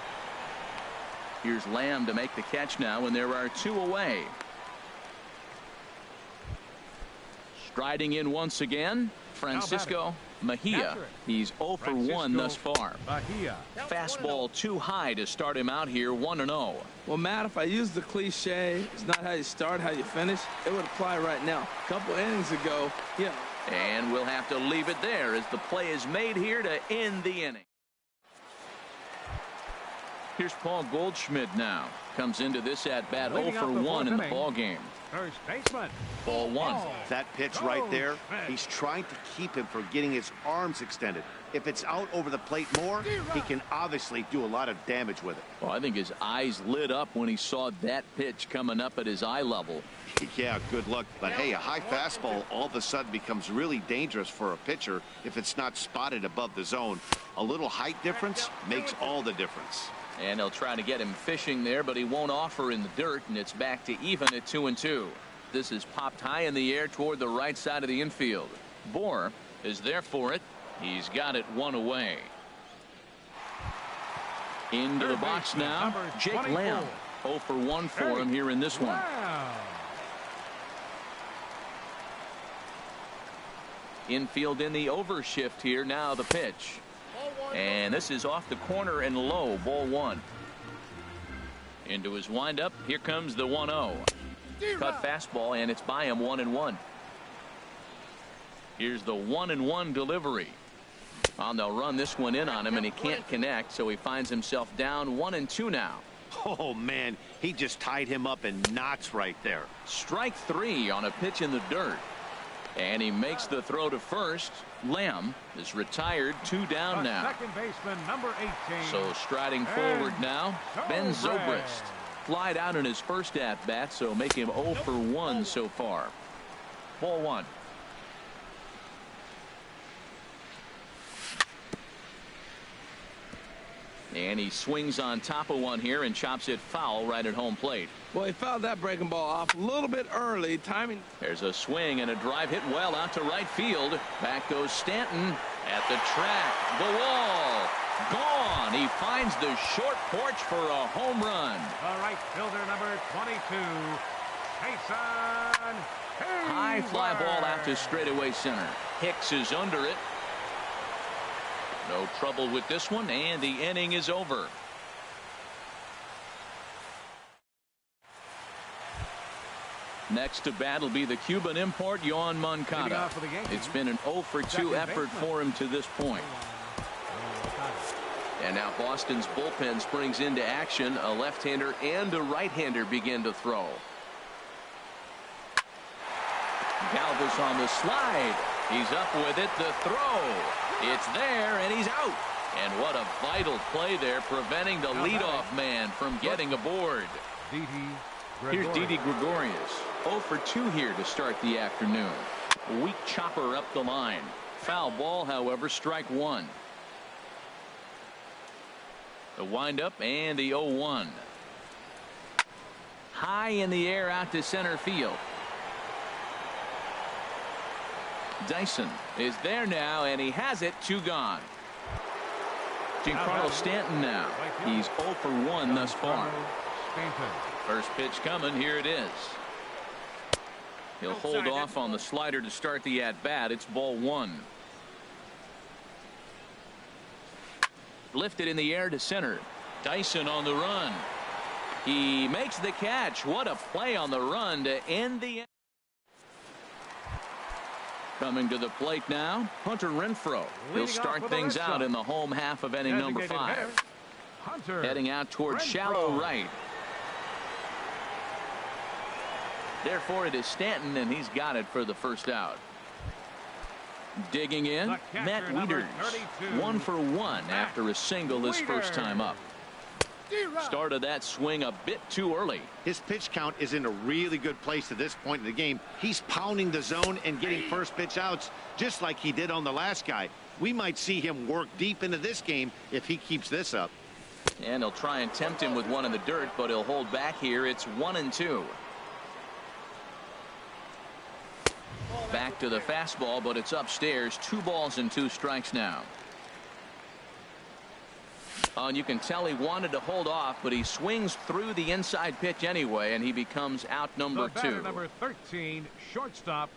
Here's Lamb to make the catch now, and there are 2 away. Striding in once again, Francisco Mejia. He's 0 for 1 thus far. Fastball too high to start him out here, 1-0. Well, Matt, if I use the cliche, it's not how you start, how you finish, it would apply right now. A couple innings ago, yeah. And we'll have to leave it there as the play is made here to end the inning. Here's Paul Goldschmidt now. Comes into this at bat 0 for 1 in the ball game. First baseman. Ball 1. That pitch right there, he's trying to keep him from getting his arms extended. If it's out over the plate more, he can obviously do a lot of damage with it. Well, I think his eyes lit up when he saw that pitch coming up at his eye level. Yeah, good luck. But hey, a high fastball all of a sudden becomes really dangerous for a pitcher if it's not spotted above the zone. A little height difference makes all the difference. And they'll try to get him fishing there, but he won't offer in the dirt, and it's back to even at 2-2. This is popped high in the air toward the right side of the infield. Bohr is there for it. He's got it one away. Into the box now, Jake Lamb. 0 for 1 for him here in this one. Infield in the overshift here. Now the pitch. And this is off the corner and low. Ball 1. Into his windup. Here comes the 1-0. Cut fastball, and it's by him 1-1. Here's the 1-1 delivery. Well, they'll run this one in on him, and he can't connect, so he finds himself down 1-2 now. Oh, man, he just tied him up in knots right there. Strike 3 on a pitch in the dirt. And he makes the throw to first. Lamb is retired, 2 down now. Second baseman, number 18. So striding forward now, Ben Zobrist. Flied out in his first at bat, so make him 0 for 1 so far. Ball 1. And he swings on top of one here and chops it foul right at home plate. Well, he fouled that breaking ball off a little bit early. Timing. There's a swing and a drive hit well out to right field. Back goes Stanton at the track. The wall. Gone. He finds the short porch for a home run. The right fielder, number 22, Jason. High fly ball out to straightaway center. Hicks is under it. No trouble with this one, and the inning is over. Next to bat will be the Cuban import, Yohan Moncada. It's been an 0 for 2 effort for him to this point. And now Boston's bullpen springs into action. A left-hander and a right-hander begin to throw. Galvis on the slide. He's up with it. The throw. It's there, and he's out. And what a vital play there, preventing the leadoff man from getting aboard. Here's Didi Gregorius. 0 for 2 here to start the afternoon. A weak chopper up the line. Foul ball, however, strike 1. The windup and the 0-1. High in the air out to center field. Dyson is there now, and he has it. 2 gone. Giancarlo Stanton now. He's 0 for 1 thus far. First pitch coming. Here it is. He'll hold off on the slider to start the at-bat. It's ball 1. Lifted in the air to center. Dyson on the run. He makes the catch. What a play on the run to end the. Coming to the plate now, Hunter Renfroe. He'll start things out in the home half of inning number 5. Heading out towards shallow right. Therefore, it is Stanton, and he's got it for the first out. Digging in, Matt Wieters. 1 for 1 after a single his first time up. Started that swing a bit too early. His pitch count is in a really good place at this point in the game. He's pounding the zone and getting first pitch outs just like he did on the last guy. We might see him work deep into this game if he keeps this up. And he'll try and tempt him with one in the dirt, but he'll hold back here. It's 1-2. Back to the fastball, but it's upstairs. 2 balls and 2 strikes now. And you can tell he wanted to hold off, but he swings through the inside pitch anyway, and he becomes out number 2. Number 13, shortstop,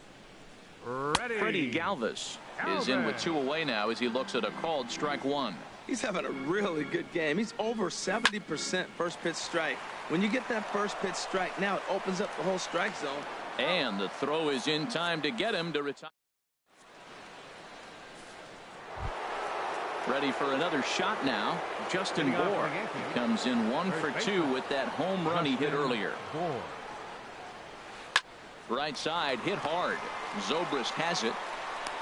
Freddie Galvis is in with 2 away now as he looks at a called strike 1. He's having a really good game. He's over 70% first pitch strike. When you get that first pitch strike, now it opens up the whole strike zone. And the throw is in time to get him to retire. Ready for another shot now. Justin Bohr comes in 1 for 2 with that home run he hit earlier. Right side hit hard. Zobrist has it.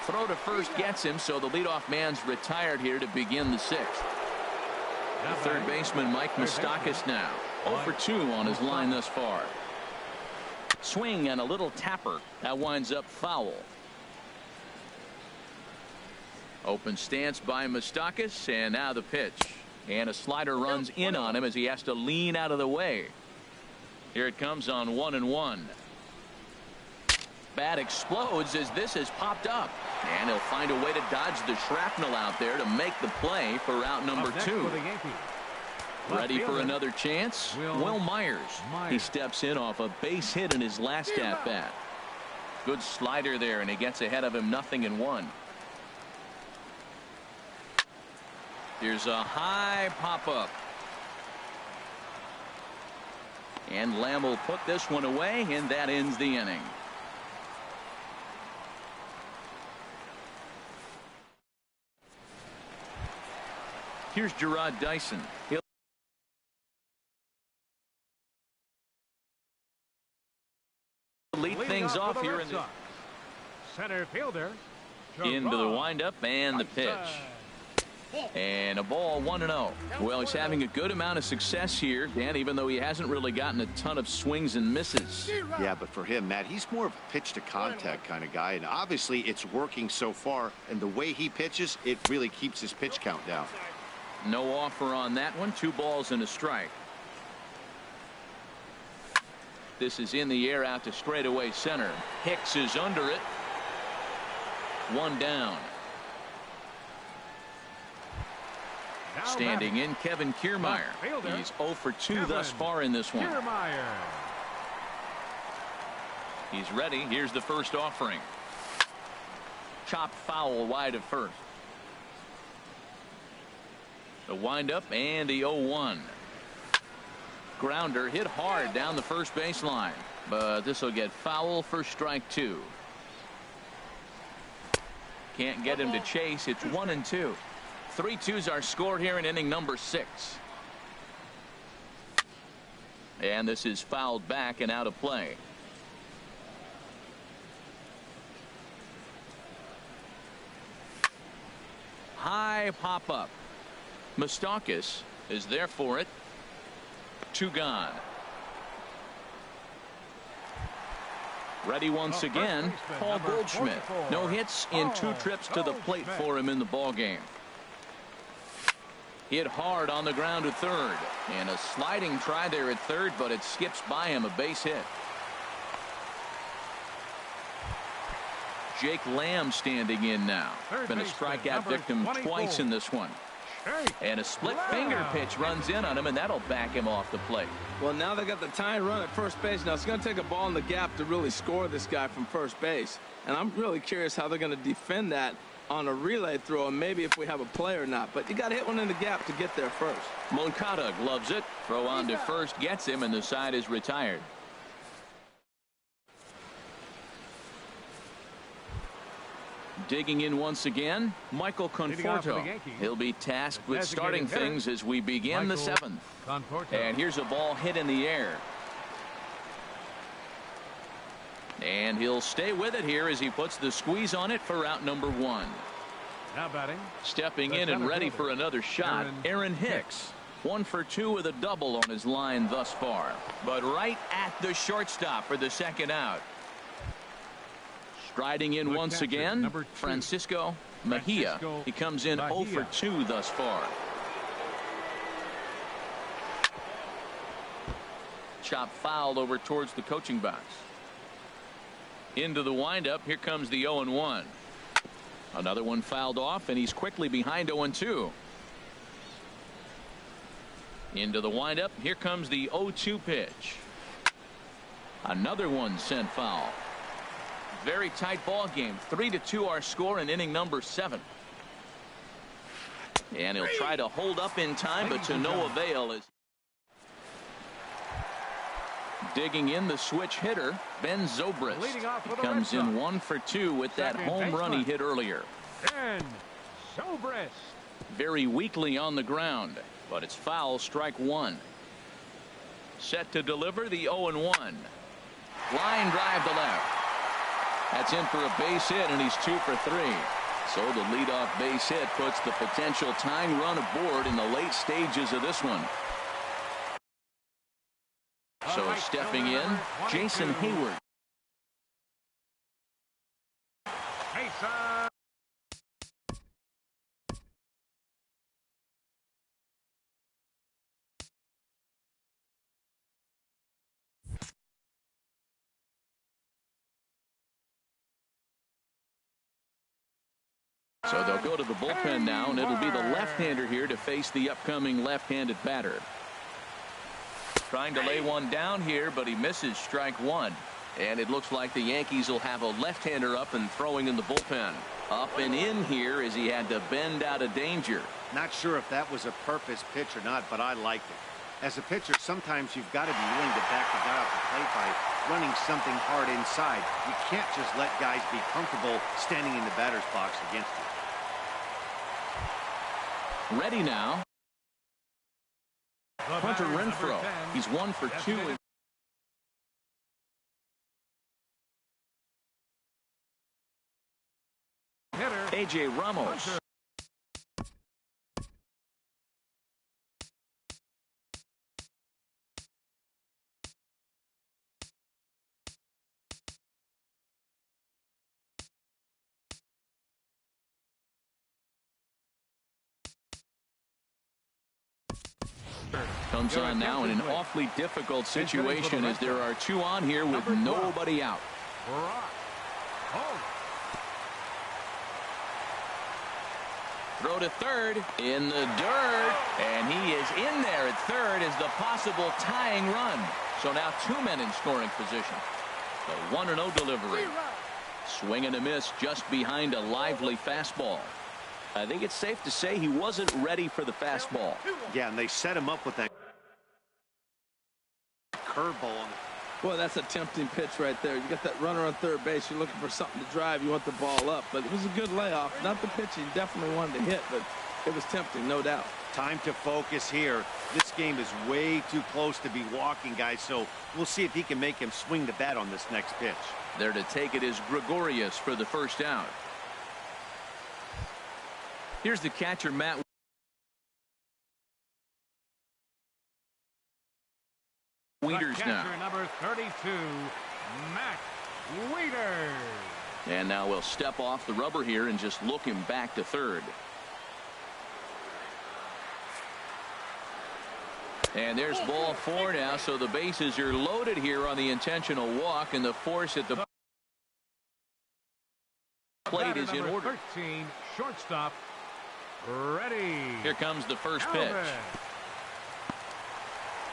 Throw to first gets him, so the leadoff man's retired here to begin the 6th. The third baseman Mike Moustakas now 0 for 2 on his line thus far. Swing and a little tapper. That winds up foul. Open stance by Moustakas, and now the pitch. And a slider runs in on him as he has to lean out of the way. Here it comes on 1-1. Bat explodes as this has popped up. And he'll find a way to dodge the shrapnel out there to make the play for out number 2. Ready for another chance? Will Myers. He steps in off a base hit in his last at bat. Good slider there, and he gets ahead of him 0-1. Here's a high pop-up. And Lamb will put this one away, and that ends the inning. Here's Gerard Dyson. He'll lead things off here in the center fielder. Into the windup and the pitch. And a ball 1-0. Well, he's having a good amount of success here, Dan, even though he hasn't really gotten a ton of swings and misses. Yeah, but for him, Matt, he's more of a pitch to contact kind of guy, and obviously it's working so far, and the way he pitches, it really keeps his pitch count down. No offer on that one. 2 balls and a strike. This is in the air out to straightaway center. Hicks is under it. 1 down. Standing in, Kevin Kiermaier. He's 0 for 2 thus far in this one. He's ready. Here's the first offering. Chopped foul wide of first. The windup and the 0-1. Grounder hit hard down the first baseline, but this will get foul for strike 2. Can't get him to chase. It's 1-2. 3-2s are scored here in inning number 6. And this is fouled back and out of play. High pop up. Moustakas is there for it. 2 gone. Ready once again, Paul Goldschmidt. No hits in 2 trips to the plate for him in the ball game. Hit hard on the ground to third, and a sliding try there at third, but it skips by him, a base hit. Jake Lamb standing in now. Been a strikeout victim twice in this one. And a split finger pitch runs in on him, and that'll back him off the plate. Well, now they got the tying run at first base. Now it's going to take a ball in the gap to really score this guy from first base. And I'm really curious how they're going to defend that on a relay throw, and maybe if we have a play or not. But you got to hit one in the gap to get there first. Moncada gloves it. Throw on to first gets him, and the side is retired. Digging in once again, Michael Conforto. He'll be tasked with starting things as we begin the 7th. And here's a ball hit in the air. And he'll stay with it here as he puts the squeeze on it for out number 1. Now batting. Stepping in and ready for another shot, Aaron Hicks. 1 for 2 with a double on his line thus far. But right at the shortstop for the second out. Striding in once again, Francisco Mejia. He comes in 0 for 2 thus far. Chop fouled over towards the coaching box. Into the windup. Here comes the 0-1. Another one fouled off, and he's quickly behind 0-2. Into the windup. Here comes the 0-2 pitch. Another one sent foul. Very tight ball game. 3-2 our score in inning number 7. And he'll try to hold up in time, but to no avail. As digging in, the switch hitter, Ben Zobrist. He comes in 1 for 2 with that home run he hit earlier. Ben Zobrist. Very weakly on the ground. but it's foul, strike one. Set to deliver the 0-1. Line drive to left. That's in for a base hit, and he's 2 for 3. So the leadoff base hit puts the potential tying run aboard in the late stages of this one. So stepping in, Jason Hayward. So they'll go to the bullpen now, and it'll be the left-hander here to face the upcoming left-handed batter. Trying to lay one down here, but he misses, strike one. And it looks like the Yankees will have a left-hander up and throwing in the bullpen. Up and in here as he had to bend out of danger. Not sure if that was a purpose pitch or not, but I liked it. As a pitcher, sometimes you've got to be willing to back the guy off the plate by running something hard inside. You can't just let guys be comfortable standing in the batter's box against you. Ready now. Hunter Renfroe. He's 1 for 2. A.J. Ramos. Comes on now in an awfully difficult situation as there are 2 on here with nobody out. Throw to third in the dirt, and he is in there at third as the possible tying run. So now 2 men in scoring position. The 1-0 delivery. Swing and a miss just behind a lively fastball. I think it's safe to say he wasn't ready for the fastball. Yeah, and they set him up with that curveball. Boy, that's a tempting pitch right there. You got that runner on third base. You're looking for something to drive. You want the ball up. But it was a good layoff. Not the pitch he definitely wanted to hit, but it was tempting, no doubt. Time to focus here. This game is way too close to be walking, guys, so we'll see if he can make him swing the bat on this next pitch. There to take it is Gregorius for the first out. Here's the catcher, Matt Wieters now. Number 32, Matt Wieters. And now we'll step off the rubber here and just look him back to third. And there's ball 4 now, so the bases are loaded here on the intentional walk, and the force at the plate is in order. 13, shortstop. Ready. Here comes the first pitch.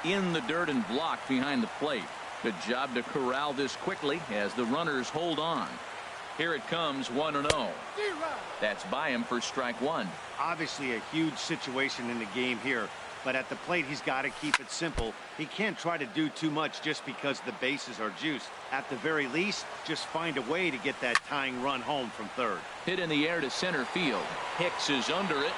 In the dirt and blocked behind the plate. Good job to corral this quickly as the runners hold on. Here it comes, 1-0. That's by him for strike one. Obviously a huge situation in the game here, but at the plate he's got to keep it simple. He can't try to do too much just because the bases are juiced. At the very least, just find a way to get that tying run home from third. Hit in the air to center field. Hicks is under it.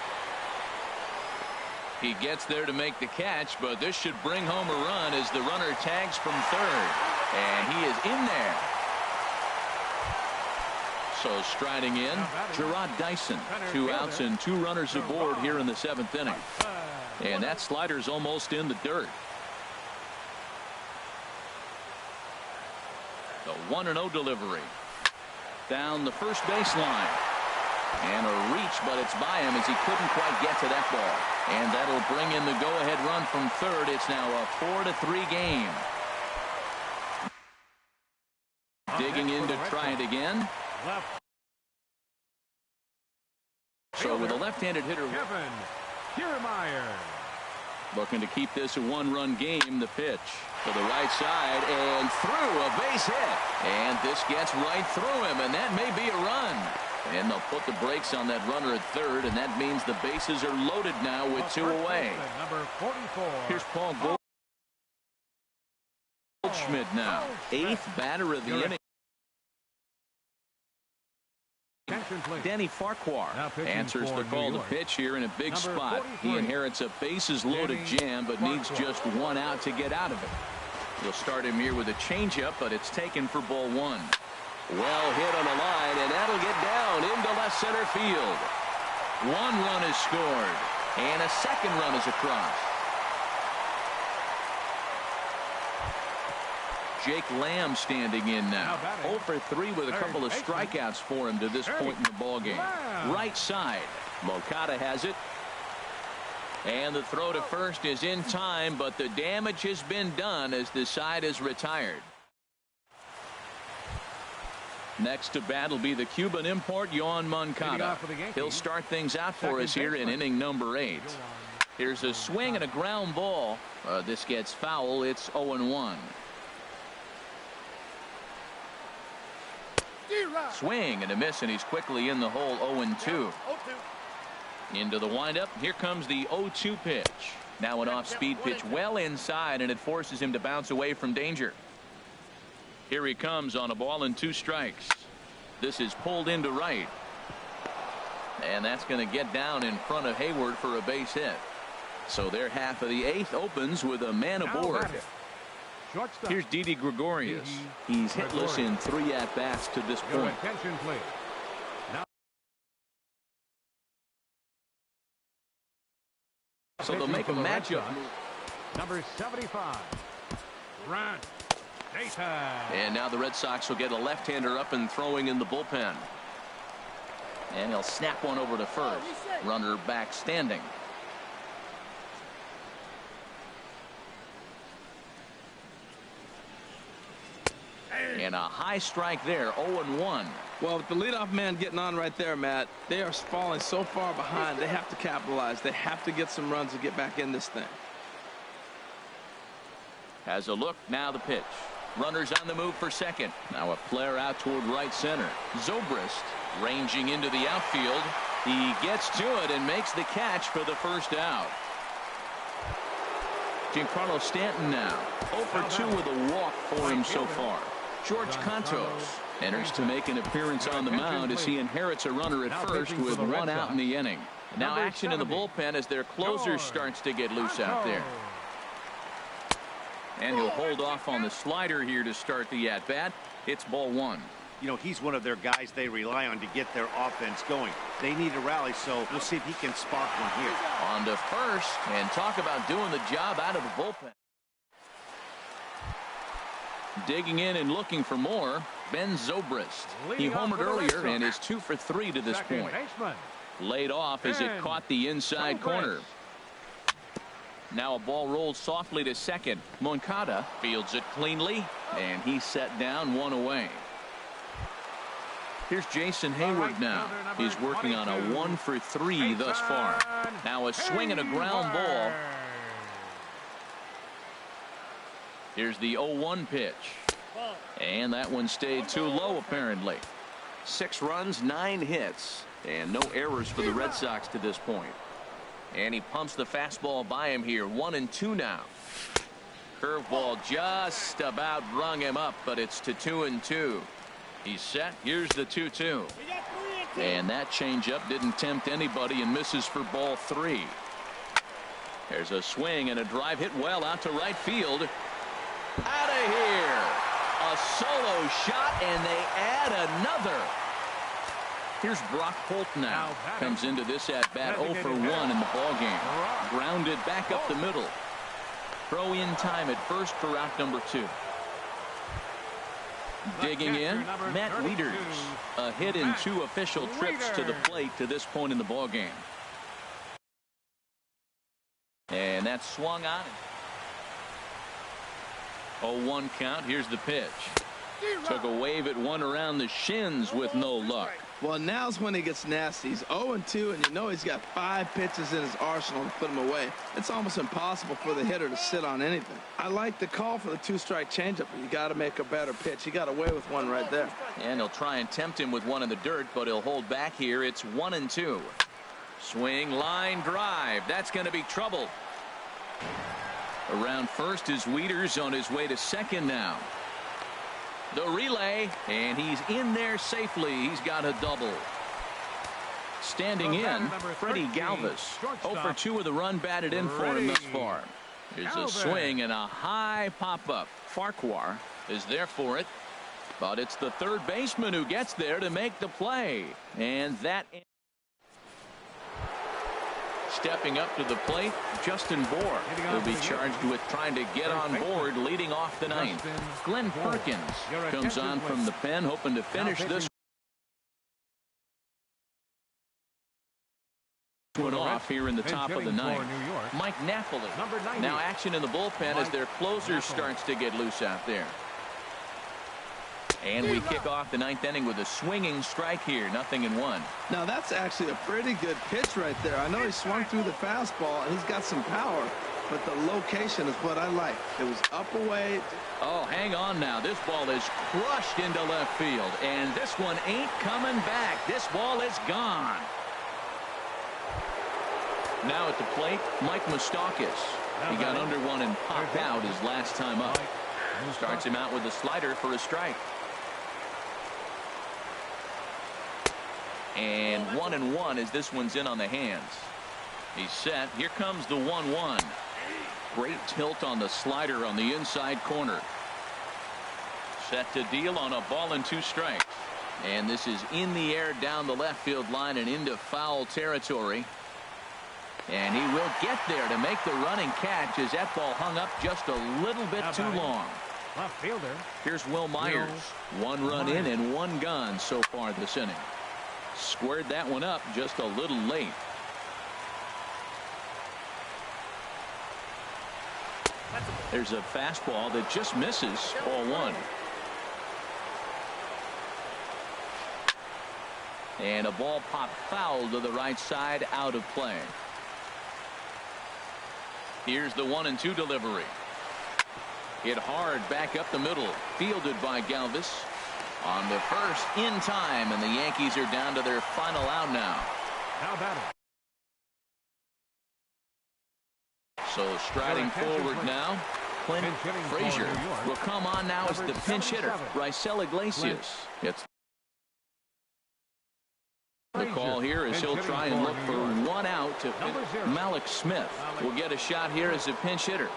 He gets there to make the catch, but this should bring home a run as the runner tags from third. And he is in there. So striding in, Gerard Dyson. 2 outs and 2 runners aboard here in the 7th inning. And that slider's almost in the dirt. The 1-0 delivery. Down the first baseline. And a reach, but it's by him as he couldn't quite get to that ball. And that'll bring in the go-ahead run from third. It's now a 4-3 game. Digging in to try it again. So with a left-handed hitter, Kevin Kiermaier. Looking to keep this a 1-run game. The pitch to the right side and through, a base hit. And this gets right through him, and that may be a run. And they'll put the brakes on that runner at third, and that means the bases are loaded now with 2 away. Number 44. Here's Paul Goldschmidt now, 8th batter of the inning. Danny Farquhar answers the call to pitch here in a big spot. He inherits a bases-loaded jam, but needs just one out to get out of it. He'll start him here with a changeup, but it's taken for ball one. Well hit on the line, and that'll get down into left center field. One run is scored, and a second run is across. Jake Lamb standing in now. 0 for 3 with a couple of strikeouts for him to this point in the ballgame. Right side. Moncada has it. And the throw to first is in time, but the damage has been done as the side is retired. Next to bat will be the Cuban import, Yoan Moncada. He'll start things out for us here in inning number 8. Here's a swing and a ground ball. This gets foul. It's 0-1. Swing and a miss, and he's quickly in the hole. 0-2. Into the windup. Here comes the 0-2 pitch. Now an off-speed pitch well inside, and it forces him to bounce away from danger. Here he comes on a ball and 2 strikes. This is pulled into right. And that's going to get down in front of Hayward for a base hit. So their half of the 8th opens with a man aboard. Here's Didi Gregorius. He's hitless in 3 at-bats to this point. So they'll make a matchup. Number 75. Run. And now the Red Sox will get a left-hander up and throwing in the bullpen. And he'll snap one over to first. Runner back standing. And a high strike there. 0-1. Well, with the leadoff man getting on right there, Matt, they are falling so far behind. They have to capitalize. They have to get some runs to get back in this thing. Has a look. Now the pitch. Runners on the move for second. Now a flare out toward right center. Zobrist ranging into the outfield. He gets to it and makes the catch for the first out. Giancarlo Stanton now 0 for 2 with a walk for him so far. George Cantos enters to make an appearance on the mound as he inherits a runner at first with 1 out in the inning. Now action in the bullpen as their closer starts to get loose out there. And he'll hold off on the slider here to start the at-bat. It's ball 1. You know, he's one of their guys they rely on to get their offense going. They need a rally, so we'll see if he can spark one here. On to first, and talk about doing the job out of the bullpen. Digging in and looking for more, Ben Zobrist. He homered earlier and is 2 for 3 to this point. Laid off as it caught the inside corner. Now a ball rolled softly to second. Moncada fields it cleanly, and he's set down 1 away. Here's Jason Hayward now. He's working on a 1 for 3 thus far. Now a swing and a ground ball. Here's the 0-1 pitch. And that one stayed too low apparently. 6 runs, 9 hits, and no errors for the Red Sox to this point. And he pumps the fastball by him here. 1-2 now. Curveball just about rung him up, but it's to 2-2. He's set. Here's the 2-2. And that changeup didn't tempt anybody and misses for ball 3. There's a swing and a drive hit well out to right field. Out of here. A solo shot, and they add another. Here's Brock Holt now. Comes into this at bat 0 for 1 in the ballgame. Grounded back up the middle. Throw in time at first for out number 2. Digging in, Matt Wieters. A hit in 2 official trips to the plate to this point in the ballgame. And that's swung on. 0-1 count. Here's the pitch. Took a wave at one around the shins with no luck. Well, now's when he gets nasty. He's 0-2, and you know he's got 5 pitches in his arsenal to put him away. It's almost impossible for the hitter to sit on anything. I like the call for the 2-strike changeup, but you got to make a better pitch. He got away with one right there. And he'll try and tempt him with one in the dirt, but he'll hold back here. It's 1-2. Swing, line, drive. That's going to be trouble. Around first is Wieters on his way to second now. The relay, and he's in there safely. He's got a double. Standing in, Freddie Galvis. 0 for 2 with a run batted in for him thus far. Here's a swing and a high pop-up. Farquhar is there for it, but it's the third baseman who gets there to make the play. And that... Stepping up to the plate, Justin Bohr will be charged with trying to get on board leading off the ninth. Glenn Perkins comes on from the pen, hoping to finish this one off here in the top of the ninth. Mike Napoli now action in the bullpen as their closer starts to get loose out there. And we kick off the ninth inning with a swinging strike here, 0-1. Now that's actually a pretty good pitch right there. I know he swung through the fastball and he's got some power, but the location is what I like. It was up away. Oh, hang on now. This ball is crushed into left field, and this one ain't coming back. This ball is gone. Now at the plate, Mike Moustakas. He got under one and popped out his last time up. Starts him out with a slider for a strike. And 1-1 as this one's in on the hands. He's set. Here comes the 1-1. Great tilt on the slider on the inside corner. Set to deal on a ball and 2 strikes. And this is in the air down the left field line and into foul territory. And he will get there to make the running catch as that ball hung up just a little bit too long. Left fielder. Here's Will Myers. 1 run in and 1 gone so far this inning. Squared that one up just a little late. There's a fastball that just misses. Ball 1. And a ball popped foul to the right side, out of play. Here's the 1-2 delivery. Hit hard back up the middle. Fielded by Galvis. On the first in time, and the Yankees are down to their final out now. How about it? So striding forward now, Clint Frazier will come on now as the pinch hitter. Raisel Iglesias gets the call here as he'll try and look for 1 out to Malik Smith. Will get a shot here as a pinch hitter.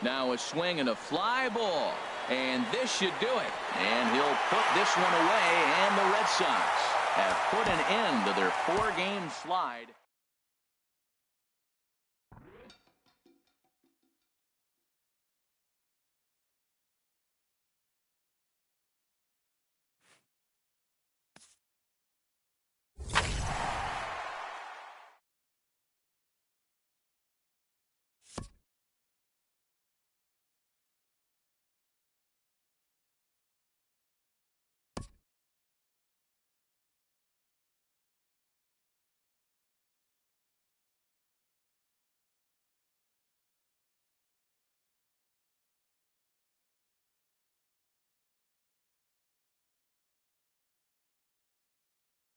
Now a swing and a fly ball. And this should do it. And he'll put this one away, and the Red Sox have put an end to their 4-game slide.